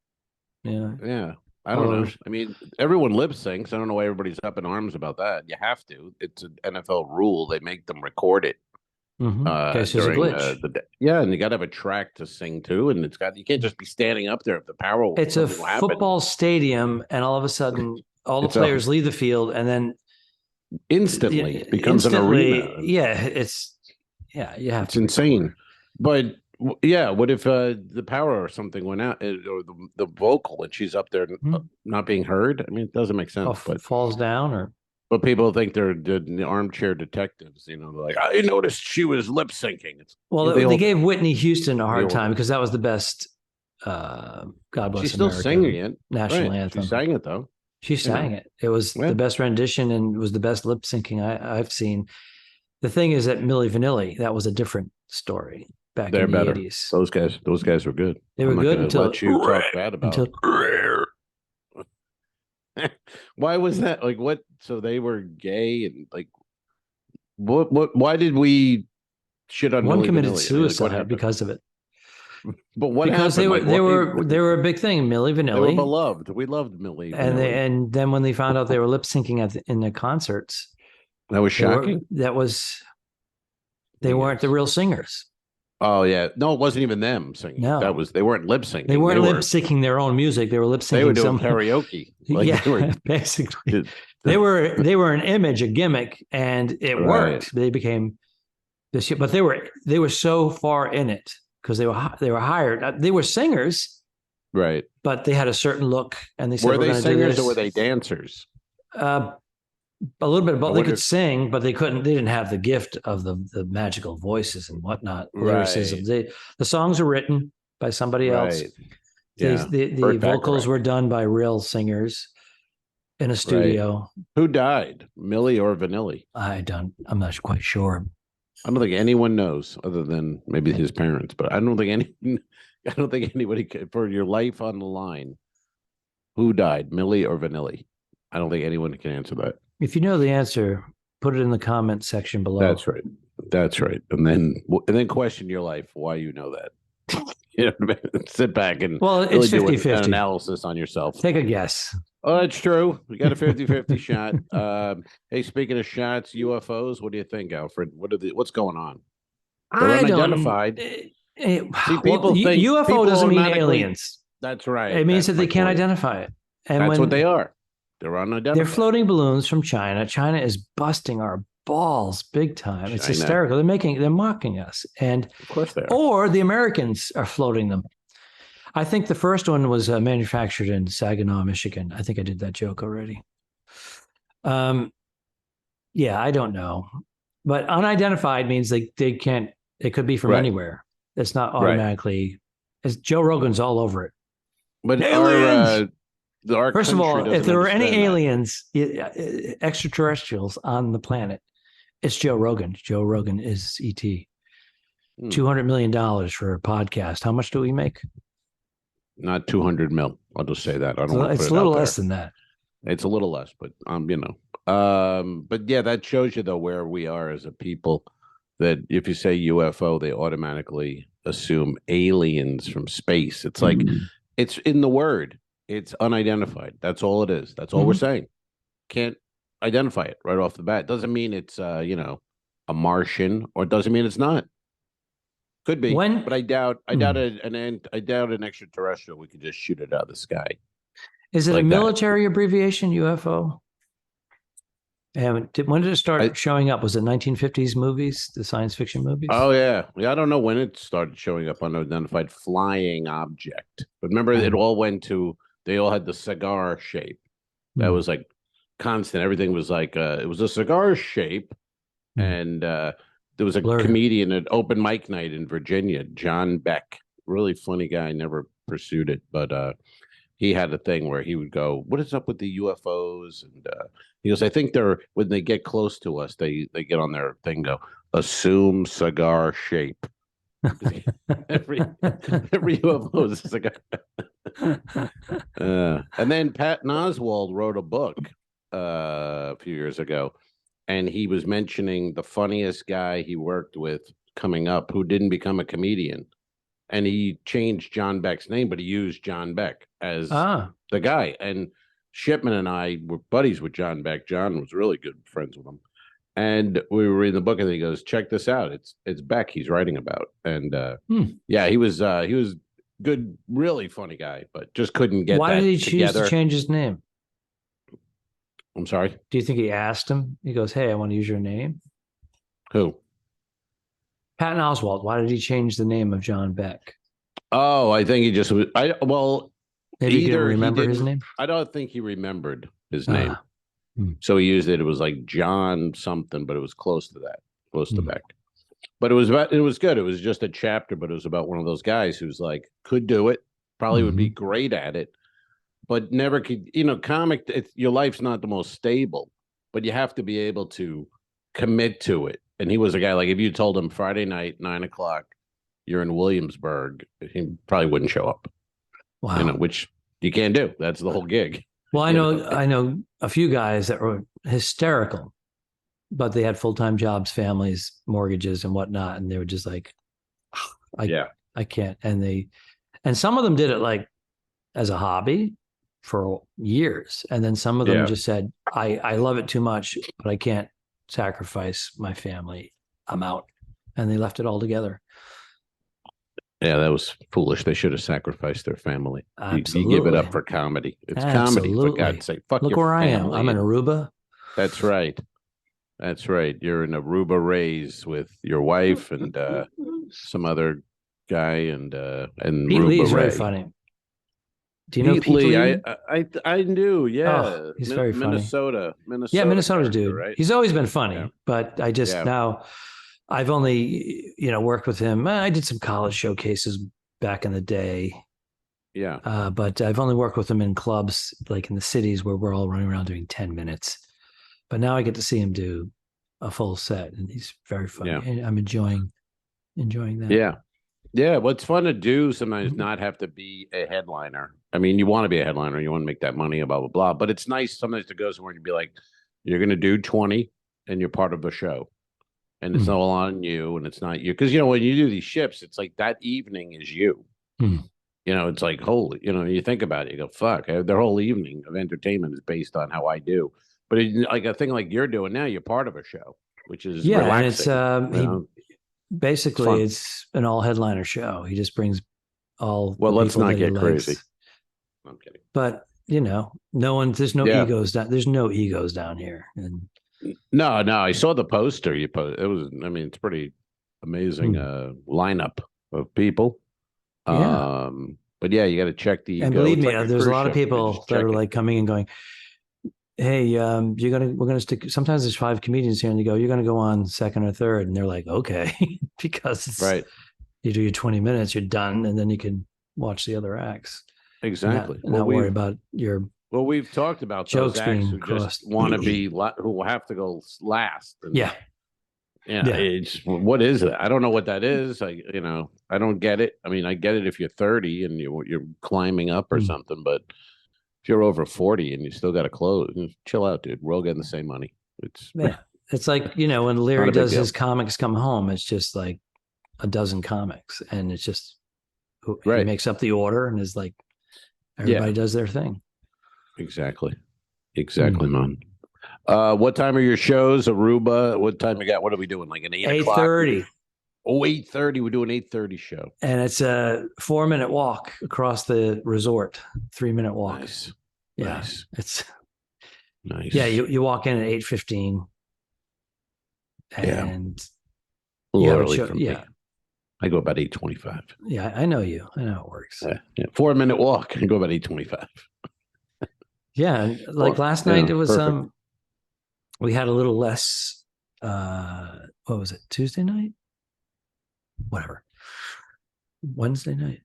yeah. I don't know. I mean, everyone lip syncs. I don't know why everybody's up in arms about that. You have to. It's an NFL rule. They make them record it in case there's a during glitch. the day. Yeah, and you got to have a track to sing to, and you can't just be standing up there if the power. It's a something will happen. football stadium, and all of a sudden, all the players leave the field, and then instantly it becomes an arena. Yeah, you have it's insane. But yeah, what if the power or something went out, or the vocal, and she's up there not being heard? I mean, it doesn't make sense. But falls down, but people think they're the armchair detectives. They're like, I noticed she was lip syncing. They gave Whitney Houston a hard time because that was the best. God bless She's still America singing it. National anthem. She sang it though. She sang it. It was the best rendition and was the best lip syncing I've seen. The thing is that Milli Vanilli, that was a different story back in the 80s. Those guys were good. They were good until let you talk bad about why was that? Like what? So they were gay and like what? Why did we shit on one Milli committed Vanilli? suicide because of it? But what because happened? they were a big thing. Milli Vanilli, they were beloved. We loved Milli Vanilli. And then when they found out they were lip syncing in the concerts, that was shocking. They weren't the real singers. Oh yeah, no, it wasn't even them singing. No, they weren't lip syncing. They weren't lip syncing their own music. They were lip syncing. They were doing karaoke. Basically, they were an image, a gimmick, and it worked. They became this, but they were so far in it because they were hired. They were singers, right? But they had a certain look, and they said, "Were they singers or were they dancers?" A little bit of both. They could sing, but they couldn't. They didn't have the gift of the magical voices and whatnot. Lyricism. The songs are written by somebody else. Yeah. The vocals were done by real singers in a studio. Right. Who died, Milli or Vanilli? I'm not quite sure. I don't think anyone knows, other than maybe his parents. But I don't think anybody for your life on the line. Who died, Milli or Vanilli? I don't think anyone can answer that. If you know the answer, put it in the comment section below. That's right. And then question your life why you know that. Sit back and it's 50-50. An analysis on yourself. Take a guess. Oh, that's true. We got a 50-50 shot. Hey, speaking of shots, UFOs, what do you think, Alfred? What's going on? They're unidentified. See, people think UFO doesn't mean aliens. That's right. It means that they can't identify it. And that's what they are. They're unidentified. They're floating balloons from China. China is busting our balls big time. It's hysterical. They're mocking us. And of course they are. Or the Americans are floating them. I think the first one was manufactured in Saginaw, Michigan. I think I did that joke already. Yeah, I don't know. But unidentified means they can't, it could be from anywhere. It's not automatically, Joe Rogan's all over it. But our First of country all, doesn't if there were any understand that. aliens, extraterrestrials on the planet, it's Joe Rogan. Joe Rogan is ET. $200 million for a podcast. How much do we make? Not 200 mil. I'll just say that. I don't want to put It's it a little out there. less than that. It's a little less, but but yeah, that shows you though where we are as a people. That if you say UFO, they automatically assume aliens from space. It's like it's in the word. It's unidentified. That's all it is. That's all we're saying. Can't identify it right off the bat. Doesn't mean it's a Martian, or doesn't mean it's not. Could be, but I doubt an extraterrestrial. We could just shoot it out of the sky. Is it like a military abbreviation, UFO? And when did it start showing up? Was it 1950s movies, the science fiction movies? Oh yeah. I don't know when it started showing up. Unidentified flying object. But remember, it all went to. They all had the cigar shape. That was like constant. Everything was like it was a cigar shape, and there was a comedian at open mic night in Virginia, John Beck, really funny guy. Never pursued it, but he had a thing where he would go, "What is up with the UFOs?" And he goes, "I think they're when they get close to us, they get on their thing, go assume cigar shape." every UFO is a cigar. And then Patton Oswalt wrote a book a few years ago, and he was mentioning the funniest guy he worked with coming up who didn't become a comedian. And he changed John Beck's name, but he used John Beck as the guy. And Shipman and I were buddies with John Beck. John was really good friends with him. And we were reading the book, and he goes, "Check this out. It's Beck he's writing about." And yeah, he was good, really funny guy, but just couldn't get. Why that did he together. choose to change his name? I'm sorry. Do you think he asked him? He goes, "Hey, I want to use your name." Who? Patton Oswalt. Why did he change the name of John Beck? Oh, I think he just was. Maybe he didn't remember his name. I don't think he remembered his name. So he used it. It was like John something, but it was close to that, close to Beck. But it was good. It was just a chapter, but it was about one of those guys who's like could do it, probably would be great at it, but never could. Your life's not the most stable, but you have to be able to commit to it. And he was a guy like if you told him Friday night 9:00 you're in Williamsburg, he probably wouldn't show up. Wow, which you can't do. That's the whole gig. Well, I know a few guys that were hysterical, but they had full-time jobs, families, mortgages, and whatnot, and they were just like, I can't. And some of them did it like as a hobby for years, and then some of them just said, I love it too much, but I can't sacrifice my family. I'm out, and they left it all together. Yeah, that was foolish. They should have sacrificed their family. Absolutely. You give it up for comedy. It's comedy, for God's sake. Fuck Look your where family. I am. I'm in Aruba. That's right. That's right. You're in Aruba Rays with your wife and some other guy and Pete Aruba Lee's Ray. very funny. Do you know Pete Lee? I knew. Yeah, oh, he's very funny. Minnesota. Yeah, Minnesota's dude. Right? He's always been funny, but I just now. I've only, worked with him. I did some college showcases back in the day. Yeah. But I've only worked with him in clubs, like in the cities where we're all running around doing 10 minutes. But now I get to see him do a full set, and he's very funny. Yeah. And I'm enjoying that. Yeah. Yeah. Well, it's fun to do sometimes, not have to be a headliner. I mean, you want to be a headliner, you want to make that money, blah, blah, blah. But it's nice sometimes to go somewhere and be like, you're going to do 20 and you're part of a show. And it's all on you, and it's not you. Because, when you do these ships, it's like that evening is you. It's like, holy, you think about it, you go, fuck, their whole evening of entertainment is based on how I do. But like a thing like you're doing now, you're part of a show, which is relaxing. And it's an all headliner show. He just brings all. Well, let's not get crazy. I'm kidding. But, no one, there's no egos down. There's no egos down here. And No, I saw the poster you posted. It was, it's pretty amazing lineup of people. But yeah, you got to check the. And believe me, there's a lot of people that are like coming and going, "Hey, we're gonna stick." Sometimes there's 5 comedians here, and they go, "You're gonna go on second or third," and they're like, "Okay," because it's right. You do your 20 minutes, you're done, and then you can watch the other acts. exactly. Not worry about your Well, we've talked about those jokes acts being who crossed. just want to be who have to go last. And, Yeah. yeah. It's what is it? I don't know what that is. I don't get it. I mean, I get it if you're 30 and you're climbing up or something, but if you're over 40 and you still got to close, chill out, dude. We're all getting the same money. It's like, when Not Leary a big does deal. his comics come home, it's just like a dozen comics, and it's just he Right. makes up the order and is like everybody does their thing. Exactly, man. What time are your shows? Aruba. What time you got? What are we doing? Like an 8:00? 8:30. Oh, 8:30. We're doing 8:30 show. And it's a 4-minute walk across the resort. 3-minute walk. Nice. Yeah. Nice. It's nice. Yeah, you walk in at 8:15. And a little early for me. Yeah. I go about 8:25. Yeah, I know you. I know it works. Yeah. 4-minute walk. I go about 8:25. Yeah, like last night it was perfect. we had a little less what was it? Tuesday night? Whatever. Wednesday night?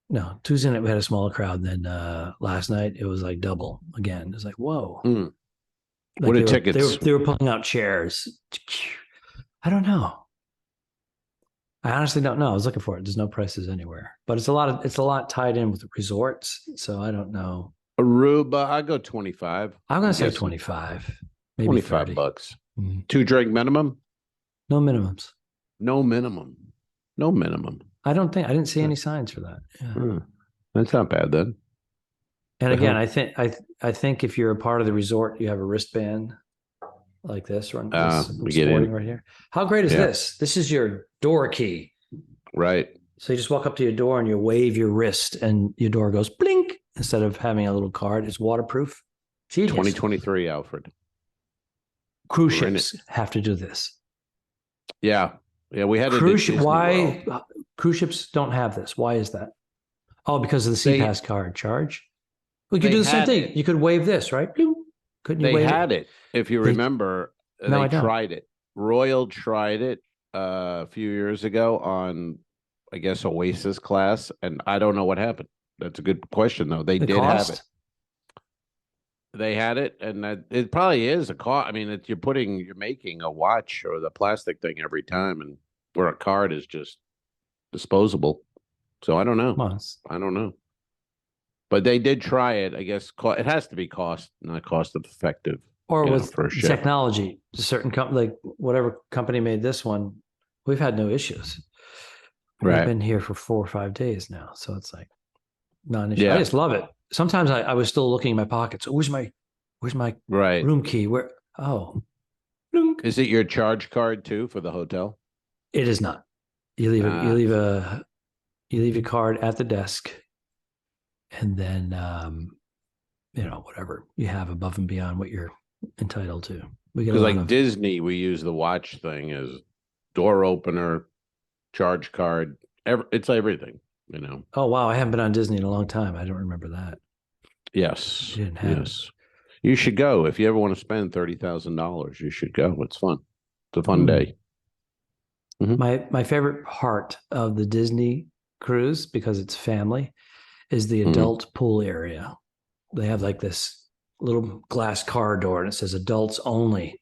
No, Tuesday night we had a smaller crowd. And then last night it was like double again. It's like, whoa. Like what are tickets? They were pulling out chairs. I don't know. I honestly don't know. I was looking for it. There's no prices anywhere, but it's a lot tied in with resorts. So I don't know. Aruba, I go 25. I'm gonna say 25, maybe 25 $30. bucks. Mm-hmm. 2 drink minimum? No minimums. No minimum. I didn't see any signs for that. Yeah. That's not bad then. And again, I think if you're a part of the resort, you have a wristband like this one. We get in right here. How great is this? This is your door key. Right. So you just walk up to your door and you wave your wrist and your door goes blink instead of having a little card. It's waterproof. Genius. 2023, Alfred. Cruise ships have to do this. Yeah. Yeah, we had why cruise ships don't have this? Why is that? Oh, because of the CPass card charge. We could do the same thing. You could wave this, right? Couldn't you wave had it? If you remember, they tried it. Royal tried it a few years ago on, I guess, Oasis class, and I don't know what happened. That's a good question, though. They did have it. They had it, and it probably is a cost. I mean, you're making a watch or the plastic thing every time, and where a card is just disposable. So I don't know. I don't know. But they did try it. I guess it has to be not cost effective. Or with technology, a certain company, like whatever company made this one, we've had no issues. Right. We've been here for 4 or 5 days now, so it's like non-issue. Yeah. I just love it. Sometimes I was still looking in my pockets. Where's my room key? Where? Oh, is it your charge card too for the hotel? It is not. You leave your card at the desk, and then whatever you have above and beyond what you're entitled to. Because like Disney, we use the watch thing as door opener, charge card. It's everything. Oh wow, I haven't been on Disney in a long time. I don't remember that. Yes. You should go if you ever want to spend $30,000. You should go. It's fun. It's a fun day. Mm-hmm. My favorite part of the Disney cruise, because it's family, is the adult pool area. They have like this little glass car door, and it says adults only,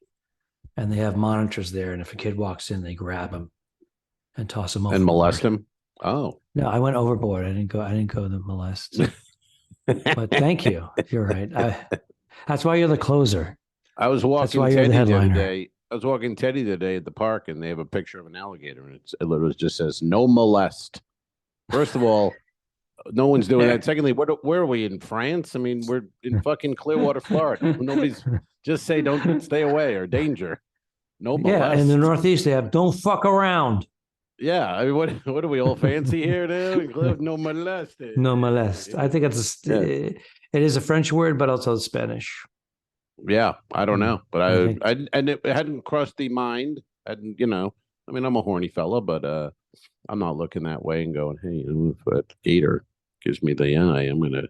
and they have monitors there. And if a kid walks in, they grab him and toss him over and molest him. Oh no, I went overboard. I didn't go to molest. But thank you. You're right. That's why you're the closer. I was walking Teddy the other day. I was walking Teddy the other day at the park, and they have a picture of an alligator, and it literally just says "No molest." First of all, no one's doing that. Secondly, where are we in France? I mean, we're in fucking Clearwater, Florida. Nobody's just say don't stay away or danger. No molest. Yeah, in the Northeast they have don't fuck around. Yeah, I mean, what are we all fancy here now? No molest. No molest. I think it is a French word, but also Spanish. Yeah, I don't know, but it hadn't crossed the mind. I mean, I'm a horny fella, but I'm not looking that way and going, hey, if that gator gives me the eye, I'm gonna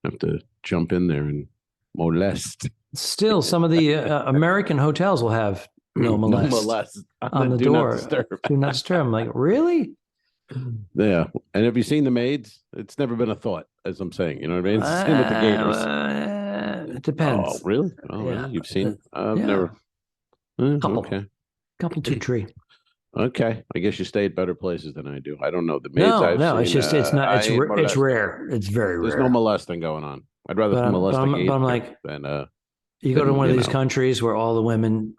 have to jump in there and molest. Still, some of the American hotels will have no molest, on the door. Do not disturb. I'm like, really? Yeah. And have you seen The Maids? It's never been a thought, as I'm saying. You know what I mean? It's the same with the Gators. It Oh, depends. really? Oh, Yeah. really? You've seen? I've Yeah. never. Okay. Couple two tree. Okay. I guess you stay at better places than I do. I don't know. The Maids I've No, seen. it's just it's not I ain't it's molesting. rare. It's very There's no rare. molesting going on. I'd rather But molest a I'm gator like, than you go to than, one of you these know. countries where all the women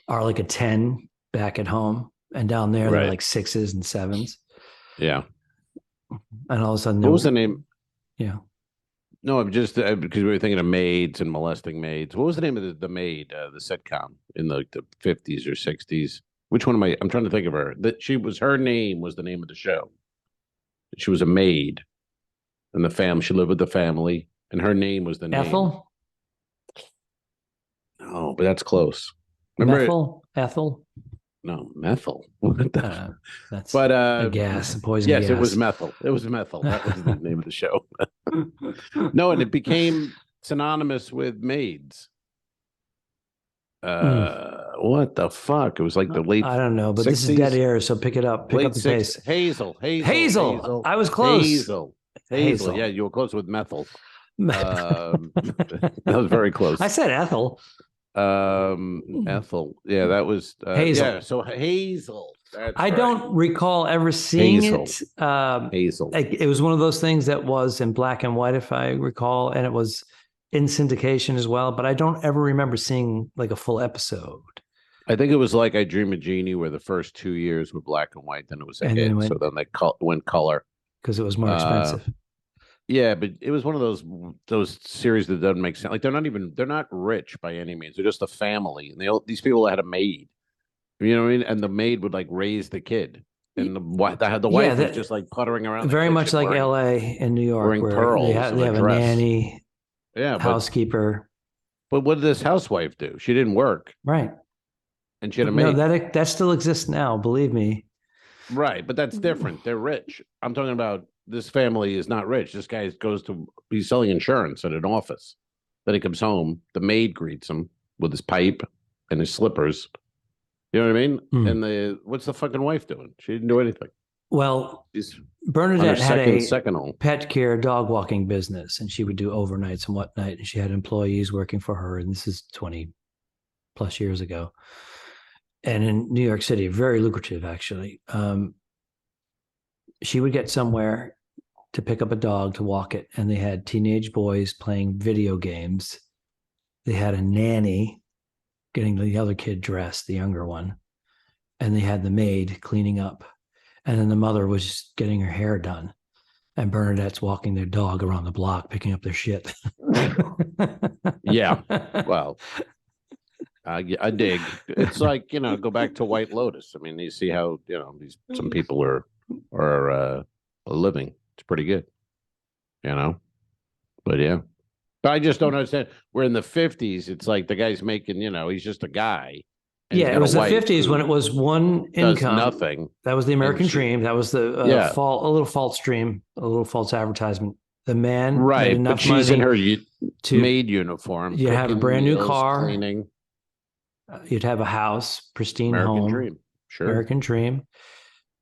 are like a 10 back at home, and down there they're Right. like 6s and 7s, Yeah. and all of a sudden, What was the name? Yeah, No, I'm just because we were thinking of maids and molesting maids. What was the name of the maid, the sitcom in the 50s or 60s? Which one am I? I'm trying to think of her. That her name was the name of the show. She was a maid in the family. She lived with the family, and her name was the name. Ethel. Oh, but that's close. Remember Ethel. No, methyl. What the? That's But a gas, a poison yes, gas. it was methyl. It was methyl. That was the name of the show. No, and it became synonymous with maids. What the fuck? It was like the late. I don't know, but 60s? this is dead air, so pick it up. Pick Late up the pace. Hazel. I was close. Hazel. Yeah, you were close with methyl. That was very close. I said Ethel. Ethel. Yeah, that was Hazel. Yeah, so Hazel. I don't recall ever seeing Hazel. it. Hazel. It was one of those things that was in black and white, if I recall, and it was in syndication as well. But I don't ever remember seeing like a full episode. I think it was like I Dream of Jeannie, where the first 2 years were black and white, then it was a hit. So then they went color because it was more expensive. Yeah, but it was one of those series that doesn't make sense. Like they're not rich by any means. They're just a family, and these people had a maid. You know what I mean? And the maid would like raise the kid, and the wife was just like puttering around. Very much like L.A. and New York, wearing where pearls. They have a nanny, housekeeper. But what did this housewife do? She didn't work, right? And she had a maid. No, that still exists now. Believe me. Right, but that's different. They're rich. I'm talking about this family is not rich. This guy he's selling insurance at an office. Then he comes home. The maid greets him with his pipe and his slippers. You know what I mean? And what's the fucking wife doing? She didn't do anything. Well, Bernadette had a pet care dog walking business, and she would do overnights and whatnot. And she had employees working for her. And this is 20 plus years ago. And in New York City, very lucrative, actually. She would get somewhere to pick up a dog to walk it, and they had teenage boys playing video games. They had a nanny getting the other kid dressed, the younger one, and they had the maid cleaning up, and then the mother was getting her hair done, and Bernadette's walking their dog around the block picking up their shit. Yeah, well, I dig. It's like, go back to White Lotus. I mean, you see how some people are living. It's pretty good, But yeah, but I just don't understand. We're in the 50s. It's like the guy's making, he's just a guy. Yeah, it was the 50s when it was one income. Nothing. That was the American dream. That was the a little false dream, a little false advertisement. The man made enough but she's money in her maid uniform. You have a brand new car. Cleaning. You'd have a house, pristine American home. Dream. Sure. American dream.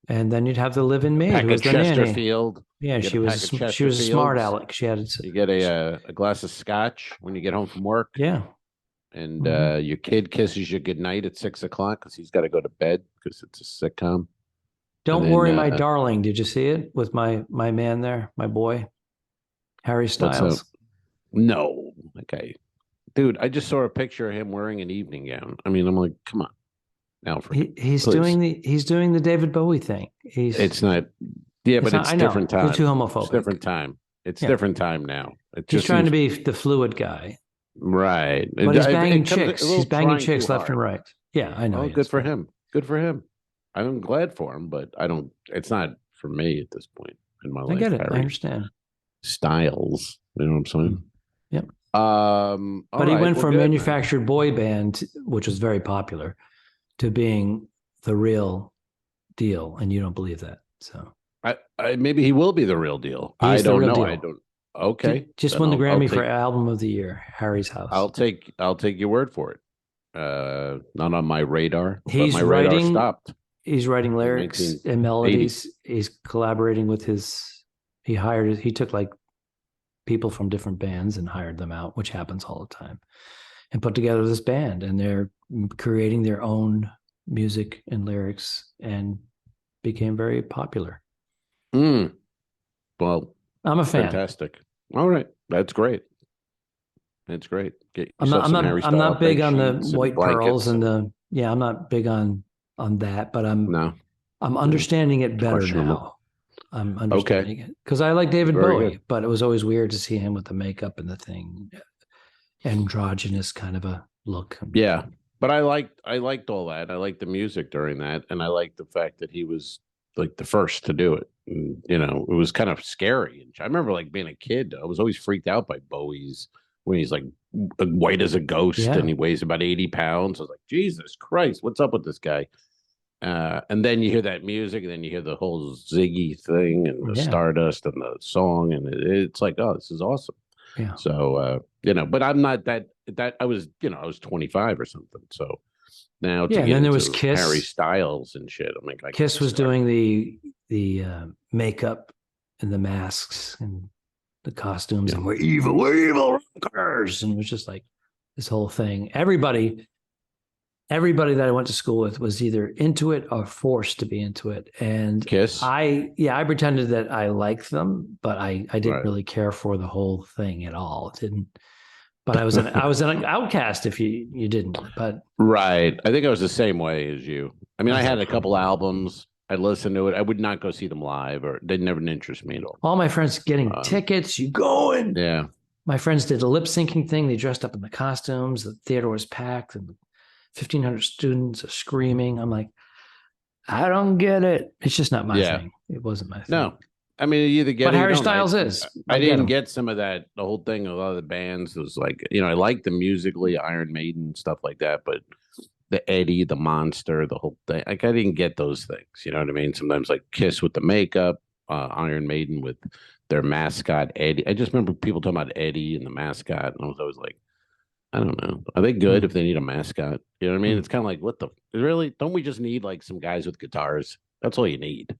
And then you'd have the live-in maid who was the Chesterfield. Nanny. Yeah, she was a smart aleck. She had you get a glass of scotch when you get home from work. Yeah. And your kid kisses you goodnight at 6 o'clock because he's got to go to bed because it's a sitcom. Don't worry, my darling. Did you see it with my man there, my boy, Harry Styles? No. Okay. Dude, I just saw a picture of him wearing an evening gown. I mean, I'm like, come on. Alfred, he's doing the David Bowie thing. It's different time. You're too homophobic. It's different time. It's different time now. He's trying to be the fluid guy. Right. But he's banging chicks. He's banging chicks left and right. Yeah, I know. Oh, good for him. Good for him. I'm glad for him, but it's not for me at this point in my life. I get it. I understand. Styles. You know what I'm saying? Yep. But he went from a manufactured boy band, which was very popular, to being the real deal, and you don't believe that. So maybe he will be the real deal. I don't know. I don't. Okay. Just won the Grammy for Album of the Year, Harry's House. I'll take your word for it. Not on my radar. He's my radar writing. Stopped. He's writing lyrics and 1980. melodies. He's collaborating with he took like people from different bands and hired them out, which happens all the time, and put together this band, and they're creating their own music and lyrics and became very popular. Well, I'm a fan. fantastic. All right. That's great. That's great. Get I'm yourself some not, Harry I'm not Styles big bed on the sheets and white pearls blankets. I'm not big on that, but No. I'm understanding it better Questionable. now. I'm understanding Okay. it because I like David Very Bowie, good. but it was always weird to see him with the makeup and the thing, androgynous kind of a look. Yeah. But I liked all that. I liked the music during that. And I liked the fact that he was like the first to do it. And, you know, it was kind of scary. I remember like being a kid, I was always freaked out by Bowie's when he's like white as a ghost Yeah. and he weighs about 80 pounds. I was like, Jesus Christ, what's up with this guy? And then you hear that music, and then you hear the whole Ziggy thing and the Yeah. Stardust and the song, and it's like, oh, this is awesome. Yeah. So you know, but I'm not that I was, you know, I was 25 or something. So now to Yeah, and get then there into was Kiss. Harry Styles and shit, I'm like, Kiss was doing the makeup and the masks and the costumes, and we're evil rockers, and it was just like this whole thing. Everybody that I went to school with was either into it or forced to be into it. And Kiss. I pretended that I liked them, but I didn't Right. really care for the whole thing at all. It didn't. But I was an outcast if you didn't. But Right. I think I was the same way as you. I mean, I had a like, couple albums. I listened to it. I would not go see them live, or they never interest me at all. my friends getting tickets, you going? Yeah. My friends did a lip syncing thing. They dressed up in the costumes. The theater was packed, and 1,500 students are screaming. I'm like, I don't get it. It's just not my thing. It wasn't my thing. No. I mean, you either get but it or Harry you don't. Styles is. I didn't get some of that. The whole thing, a lot of the bands was like, you know, I like the musically Iron Maiden stuff like that, but the Eddie, the Monster, the whole thing, like I didn't get those things. You know what I mean? Sometimes like Kiss with the makeup, Iron Maiden with their mascot Eddie. I just remember people talking about Eddie and the mascot, and I was always like, I don't know. Are they good if they need a mascot? You know what I mean? It's kind of like, what the really? Don't we just need like some guys with guitars? That's all you need.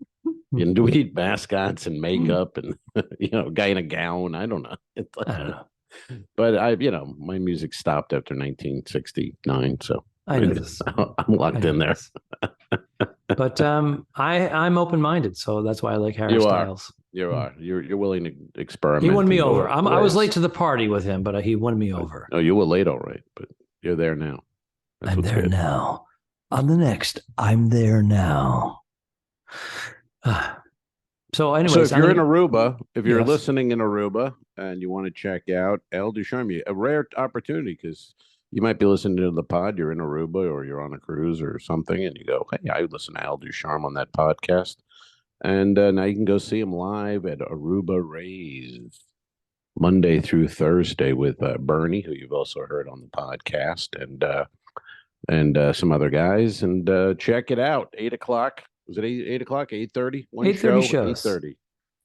And do we need mascots and makeup and you know, a guy in a gown? I don't know. I don't know. But you know, my music stopped after 1969, so I know this. I'm locked in there. But I'm open minded, so that's why I like Harry Styles. You are. You're willing to experiment. He won me over. I was late to the party with him, but he won me over. No, you were late, all right, but you're there now. I'm there now. On the next, I'm there now. So anyways, so if you're in Aruba, if you're listening in Aruba and you want to check out El Ducharme, a rare opportunity because you might be listening to the pod, you're in Aruba or you're on a cruise or something, and you go, hey, I listen to El Ducharme on that podcast. And now you can go see him live at Aruba Rays Monday through Thursday with Bernie, who you've also heard on the podcast, and some other guys. And check it out. 8 o'clock. Was it 8 o'clock? 8:30? 8:30 shows. 8:30.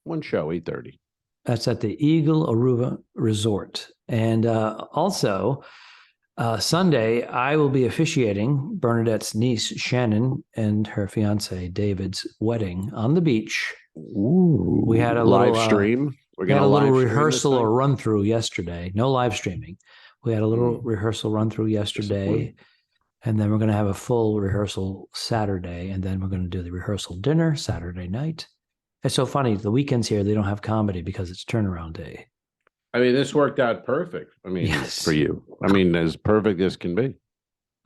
One show, 8:30. That's at the Eagle Aruba Resort. And also, Sunday, I will be officiating Bernadette's niece, Shannon, and her fiance, David's wedding on the beach. Ooh, we had a live little stream. We had a little rehearsal or run through yesterday. No live streaming. We had a little rehearsal run through yesterday. And then we're going to have a full rehearsal Saturday. And then we're going to do the rehearsal dinner Saturday night. It's so funny. The weekends here, they don't have comedy because it's turnaround day. I mean, this worked out perfect. I mean, for you. I mean, as perfect as can be.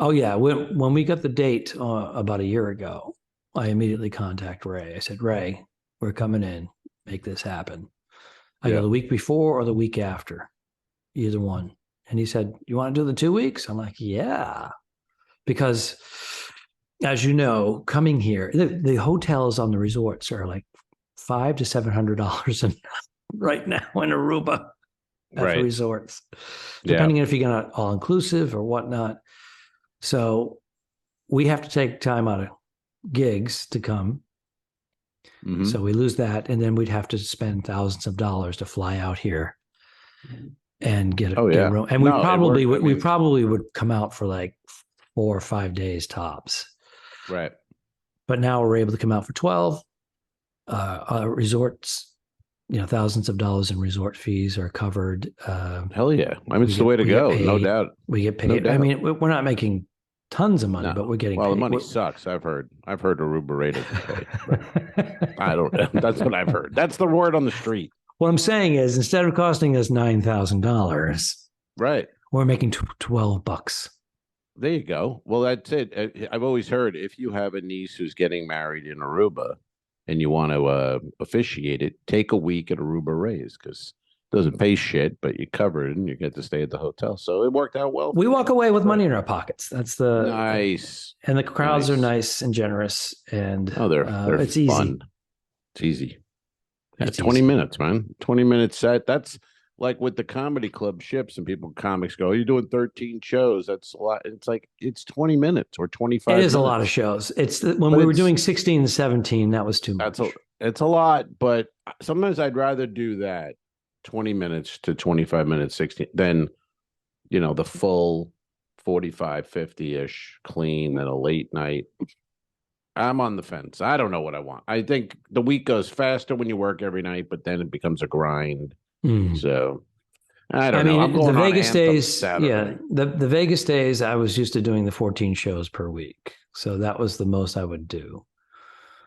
Oh, yeah. When we got the date about a year ago, I immediately contacted Ray. I said, Ray, we're coming in. Make this happen. I go the week before or the week after, either one. And he said, you want to do the 2 weeks? I'm like, yeah. Because, as you know, coming here, the hotels on the resorts are like $500 to $700 right now in Aruba at the resorts, depending on if you're going to all inclusive or whatnot. So we have to take time out of gigs to come. Mm-hmm. So we lose that, and then we'd have to spend thousands of dollars to fly out here and get a room. And we probably would come out for like 4 or 5 days tops. Right. But now we're able to come out for 12. Resorts, thousands of dollars in resort fees are covered. Hell yeah. I mean, it's the way to go. No doubt. We get paid. No doubt. I mean, we're not making tons of money, but we're getting paid. Well, the money sucks. I've heard Aruba rated. I don't know. That's what I've heard. That's the word on the street. What I'm saying is, instead of costing us $9,000, right, we're making $12. There you go. Well, that's it. I've always heard if you have a niece who's getting married in Aruba and you want to officiate it, take a week at Aruba Rays because it doesn't pay shit, but you cover it and you get to stay at the hotel. So it worked out well. We walk away with money in our pockets. That's the nice. And the crowds are nice and generous, and they're it's fun. easy. It's easy. Yeah, 20 minutes, man. 20-minute set. That's like with the comedy club ships and comics go, you're doing 13 shows. That's a lot. It's like, it's 20 minutes or 25 minutes. It is a lot of shows. When we were doing 16 and 17, that was too much. It's a lot, but sometimes I'd rather do that 20 minutes to 25 minutes, 16, than, the full 45, 50-ish clean and a late night. I'm on the fence. I don't know what I want. I think the week goes faster when you work every night, but then it becomes a grind. So I don't know. I'm going the Vegas days. Saturday. Yeah, the Vegas days. I was used to doing the 14 shows per week, so that was the most I would do.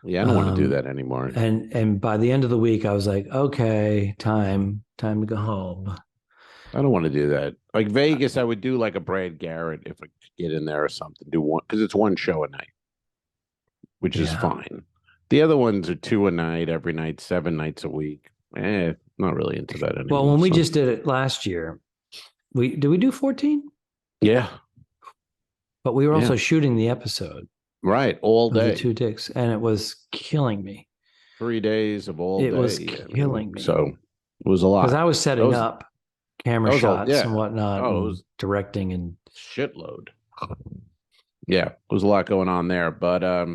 Yeah, I don't want to do that anymore. And by the end of the week, I was like, okay, time to go home. I don't want to do that. Like Vegas, I would do like a Brad Garrett if I could get in there or something. Do one because it's one show a night, which is fine. The other ones are 2 a night, every night, 7 nights a week. Not really into that anymore. Well, when we just did it last year, did we do 14? Yeah. But we were also shooting the episode. Right, all day. The 2 dicks, and it was killing me. 3 days of all day. It was killing me. So it was a lot. Because I was setting up camera shots and whatnot, it and was directing and shitload. Yeah, there was a lot going on there, but I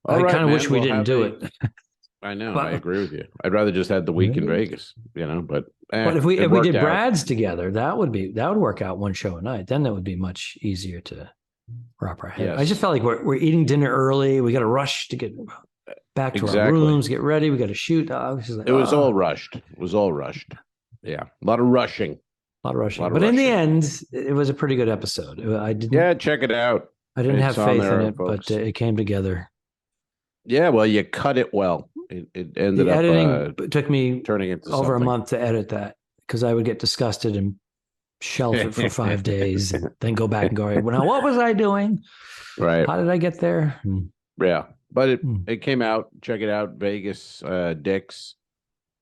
kind of wish we didn't do it. I know. I agree with you. I'd rather just had the week in Vegas, but if we did Brad's together, that would work out one show a night. Then that would be much easier to wrap our head. Yes. I just felt like we're eating dinner early. We got to rush to get back to our rooms, get ready. We got to shoot. It was all rushed. It was all rushed. Yeah, a lot of rushing. But in the end, it was a pretty good episode. Check it out. I didn't have faith in it, folks. But it came together. Yeah, well, you cut it well. It ended up editing took me turning into over a month to edit that because I would get disgusted and shelf it for 5 days and then go back and go, well, now what was I doing? Right. How did I get there? Yeah, but it came out. Check it out, Vegas Dicks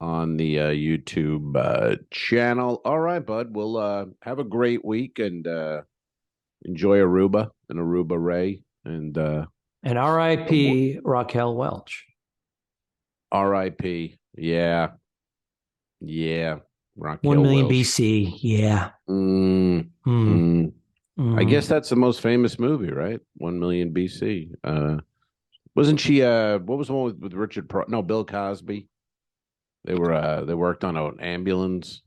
on the YouTube channel. All right, bud. We'll have a great week and enjoy Aruba and Aruba Ray and R.I.P. Raquel Welch. R.I.P. Yeah. Raquel 1 million Welch. BC. Yeah. I guess that's the most famous movie, right? 1 million BC. Wasn't she? What was the one with Richard? Bill Cosby. They worked on an ambulance.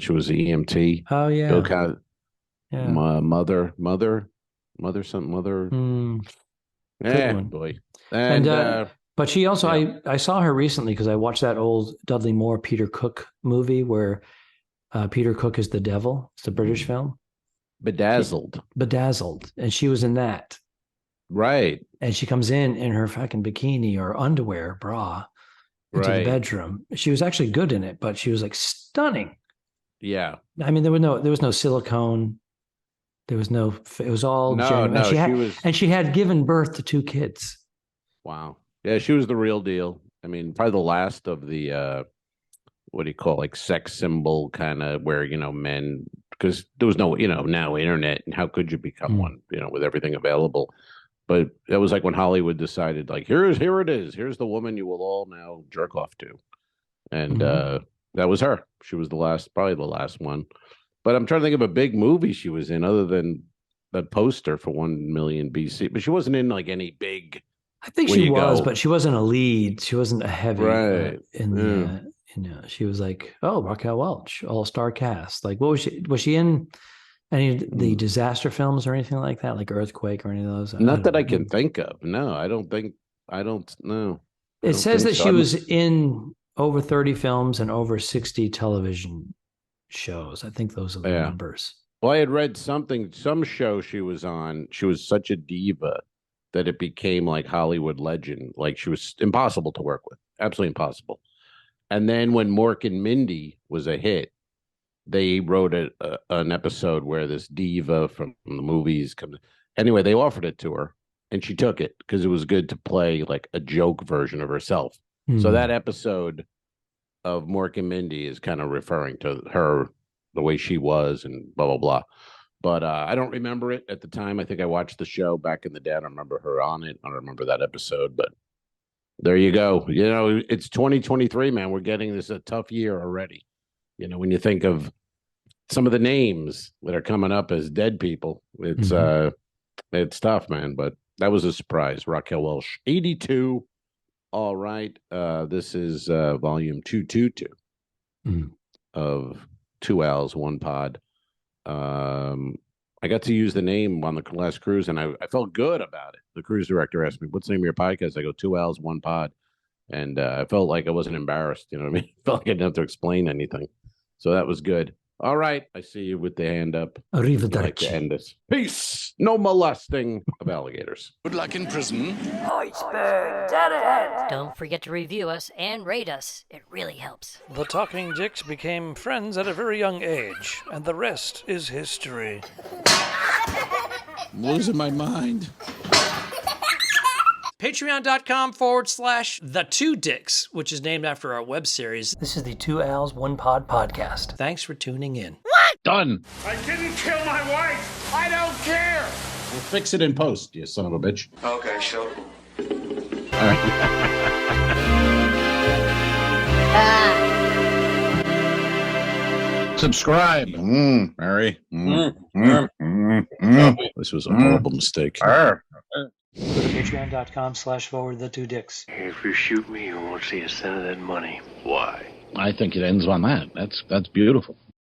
She was the EMT. Oh yeah. Bill Cosby. Yeah. Mother. Boy. And but she also, I saw her recently because I watched that old Dudley Moore Peter Cook movie where Peter Cook is the devil. It's a British film. Bedazzled. And she was in that. Right. And she comes in her fucking bikini or underwear bra into the bedroom. She was actually good in it, but she was like stunning. Yeah. I mean, there was no silicone. It was all genuine. And she had given birth to 2 kids. Wow. Yeah, she was the real deal. I mean, probably the last of the what do you call, like, sex symbol kind of where, men, because there was no, now internet, and how could you become one, with everything available. But that was like when Hollywood decided, like, here it is. Here's the woman you will all now jerk off to. And that was her. She was probably the last one. But I'm trying to think of a big movie she was in other than that poster for 1 million BC. But she wasn't in like any big. I think she was, but she wasn't a lead. She wasn't a heavy. Right. She was like, Raquel Welch, all-star cast. Like, what was she? Was she in any of the disaster films or anything like that, like Earthquake or any of those? Not that I can think of. No, I don't think I don't know. It says that she was in over 30 films and over 60 television shows. I think those are the numbers. Well, I had read some show she was on. She was such a diva that it became like Hollywood legend. Like she was impossible to work with. Absolutely impossible. And then when Mork and Mindy was a hit, they wrote an episode where this diva from the movies comes. Anyway, they offered it to her and she took it because it was good to play like a joke version of herself. Mm-hmm. So that episode of Mork and Mindy is kind of referring to her, the way she was and blah, blah, blah. But I don't remember it at the time. I think I watched the show back in the day. I don't remember her on it. I don't remember that episode, but there you go. You know, it's 2023, man. We're getting this a tough year already. You know, when you think of some of the names that are coming up as dead people, it's tough, man. But that was a surprise. Raquel Welch, 82. All right. This is volume 222 of 2 Owls, 1 Pod. I got to use the name on the last cruise, and I felt good about it. The cruise director asked me, "What's the name of your podcast?" I go, 2 Owls, 1 Pod. And I felt like I wasn't embarrassed. You know what I mean? I felt like I didn't have to explain anything. So that was good. All right. I see you with the hand up. Arrivederci. I'd like to end this. Peace. No molesting of alligators. Good luck in prison. Iceberg, dead ahead. Don't forget to review us and rate us. It really helps. The Talking Dicks became friends at a very young age, and the rest is history. I'm losing my mind. Patreon.com/The2Dicks, which is named after our web series. This is the 2 Owls, 1 Pod podcast. Thanks for tuning in. What? Done. I didn't kill my wife. I don't care. We'll fix it in post, you son of a bitch. Okay, sure. All right. Subscribe. Mary. This was a horrible mistake. Go to patreon.com/forward2dicks. If you shoot me, you won't see a cent of that money. Why? I think it ends on that. That's beautiful.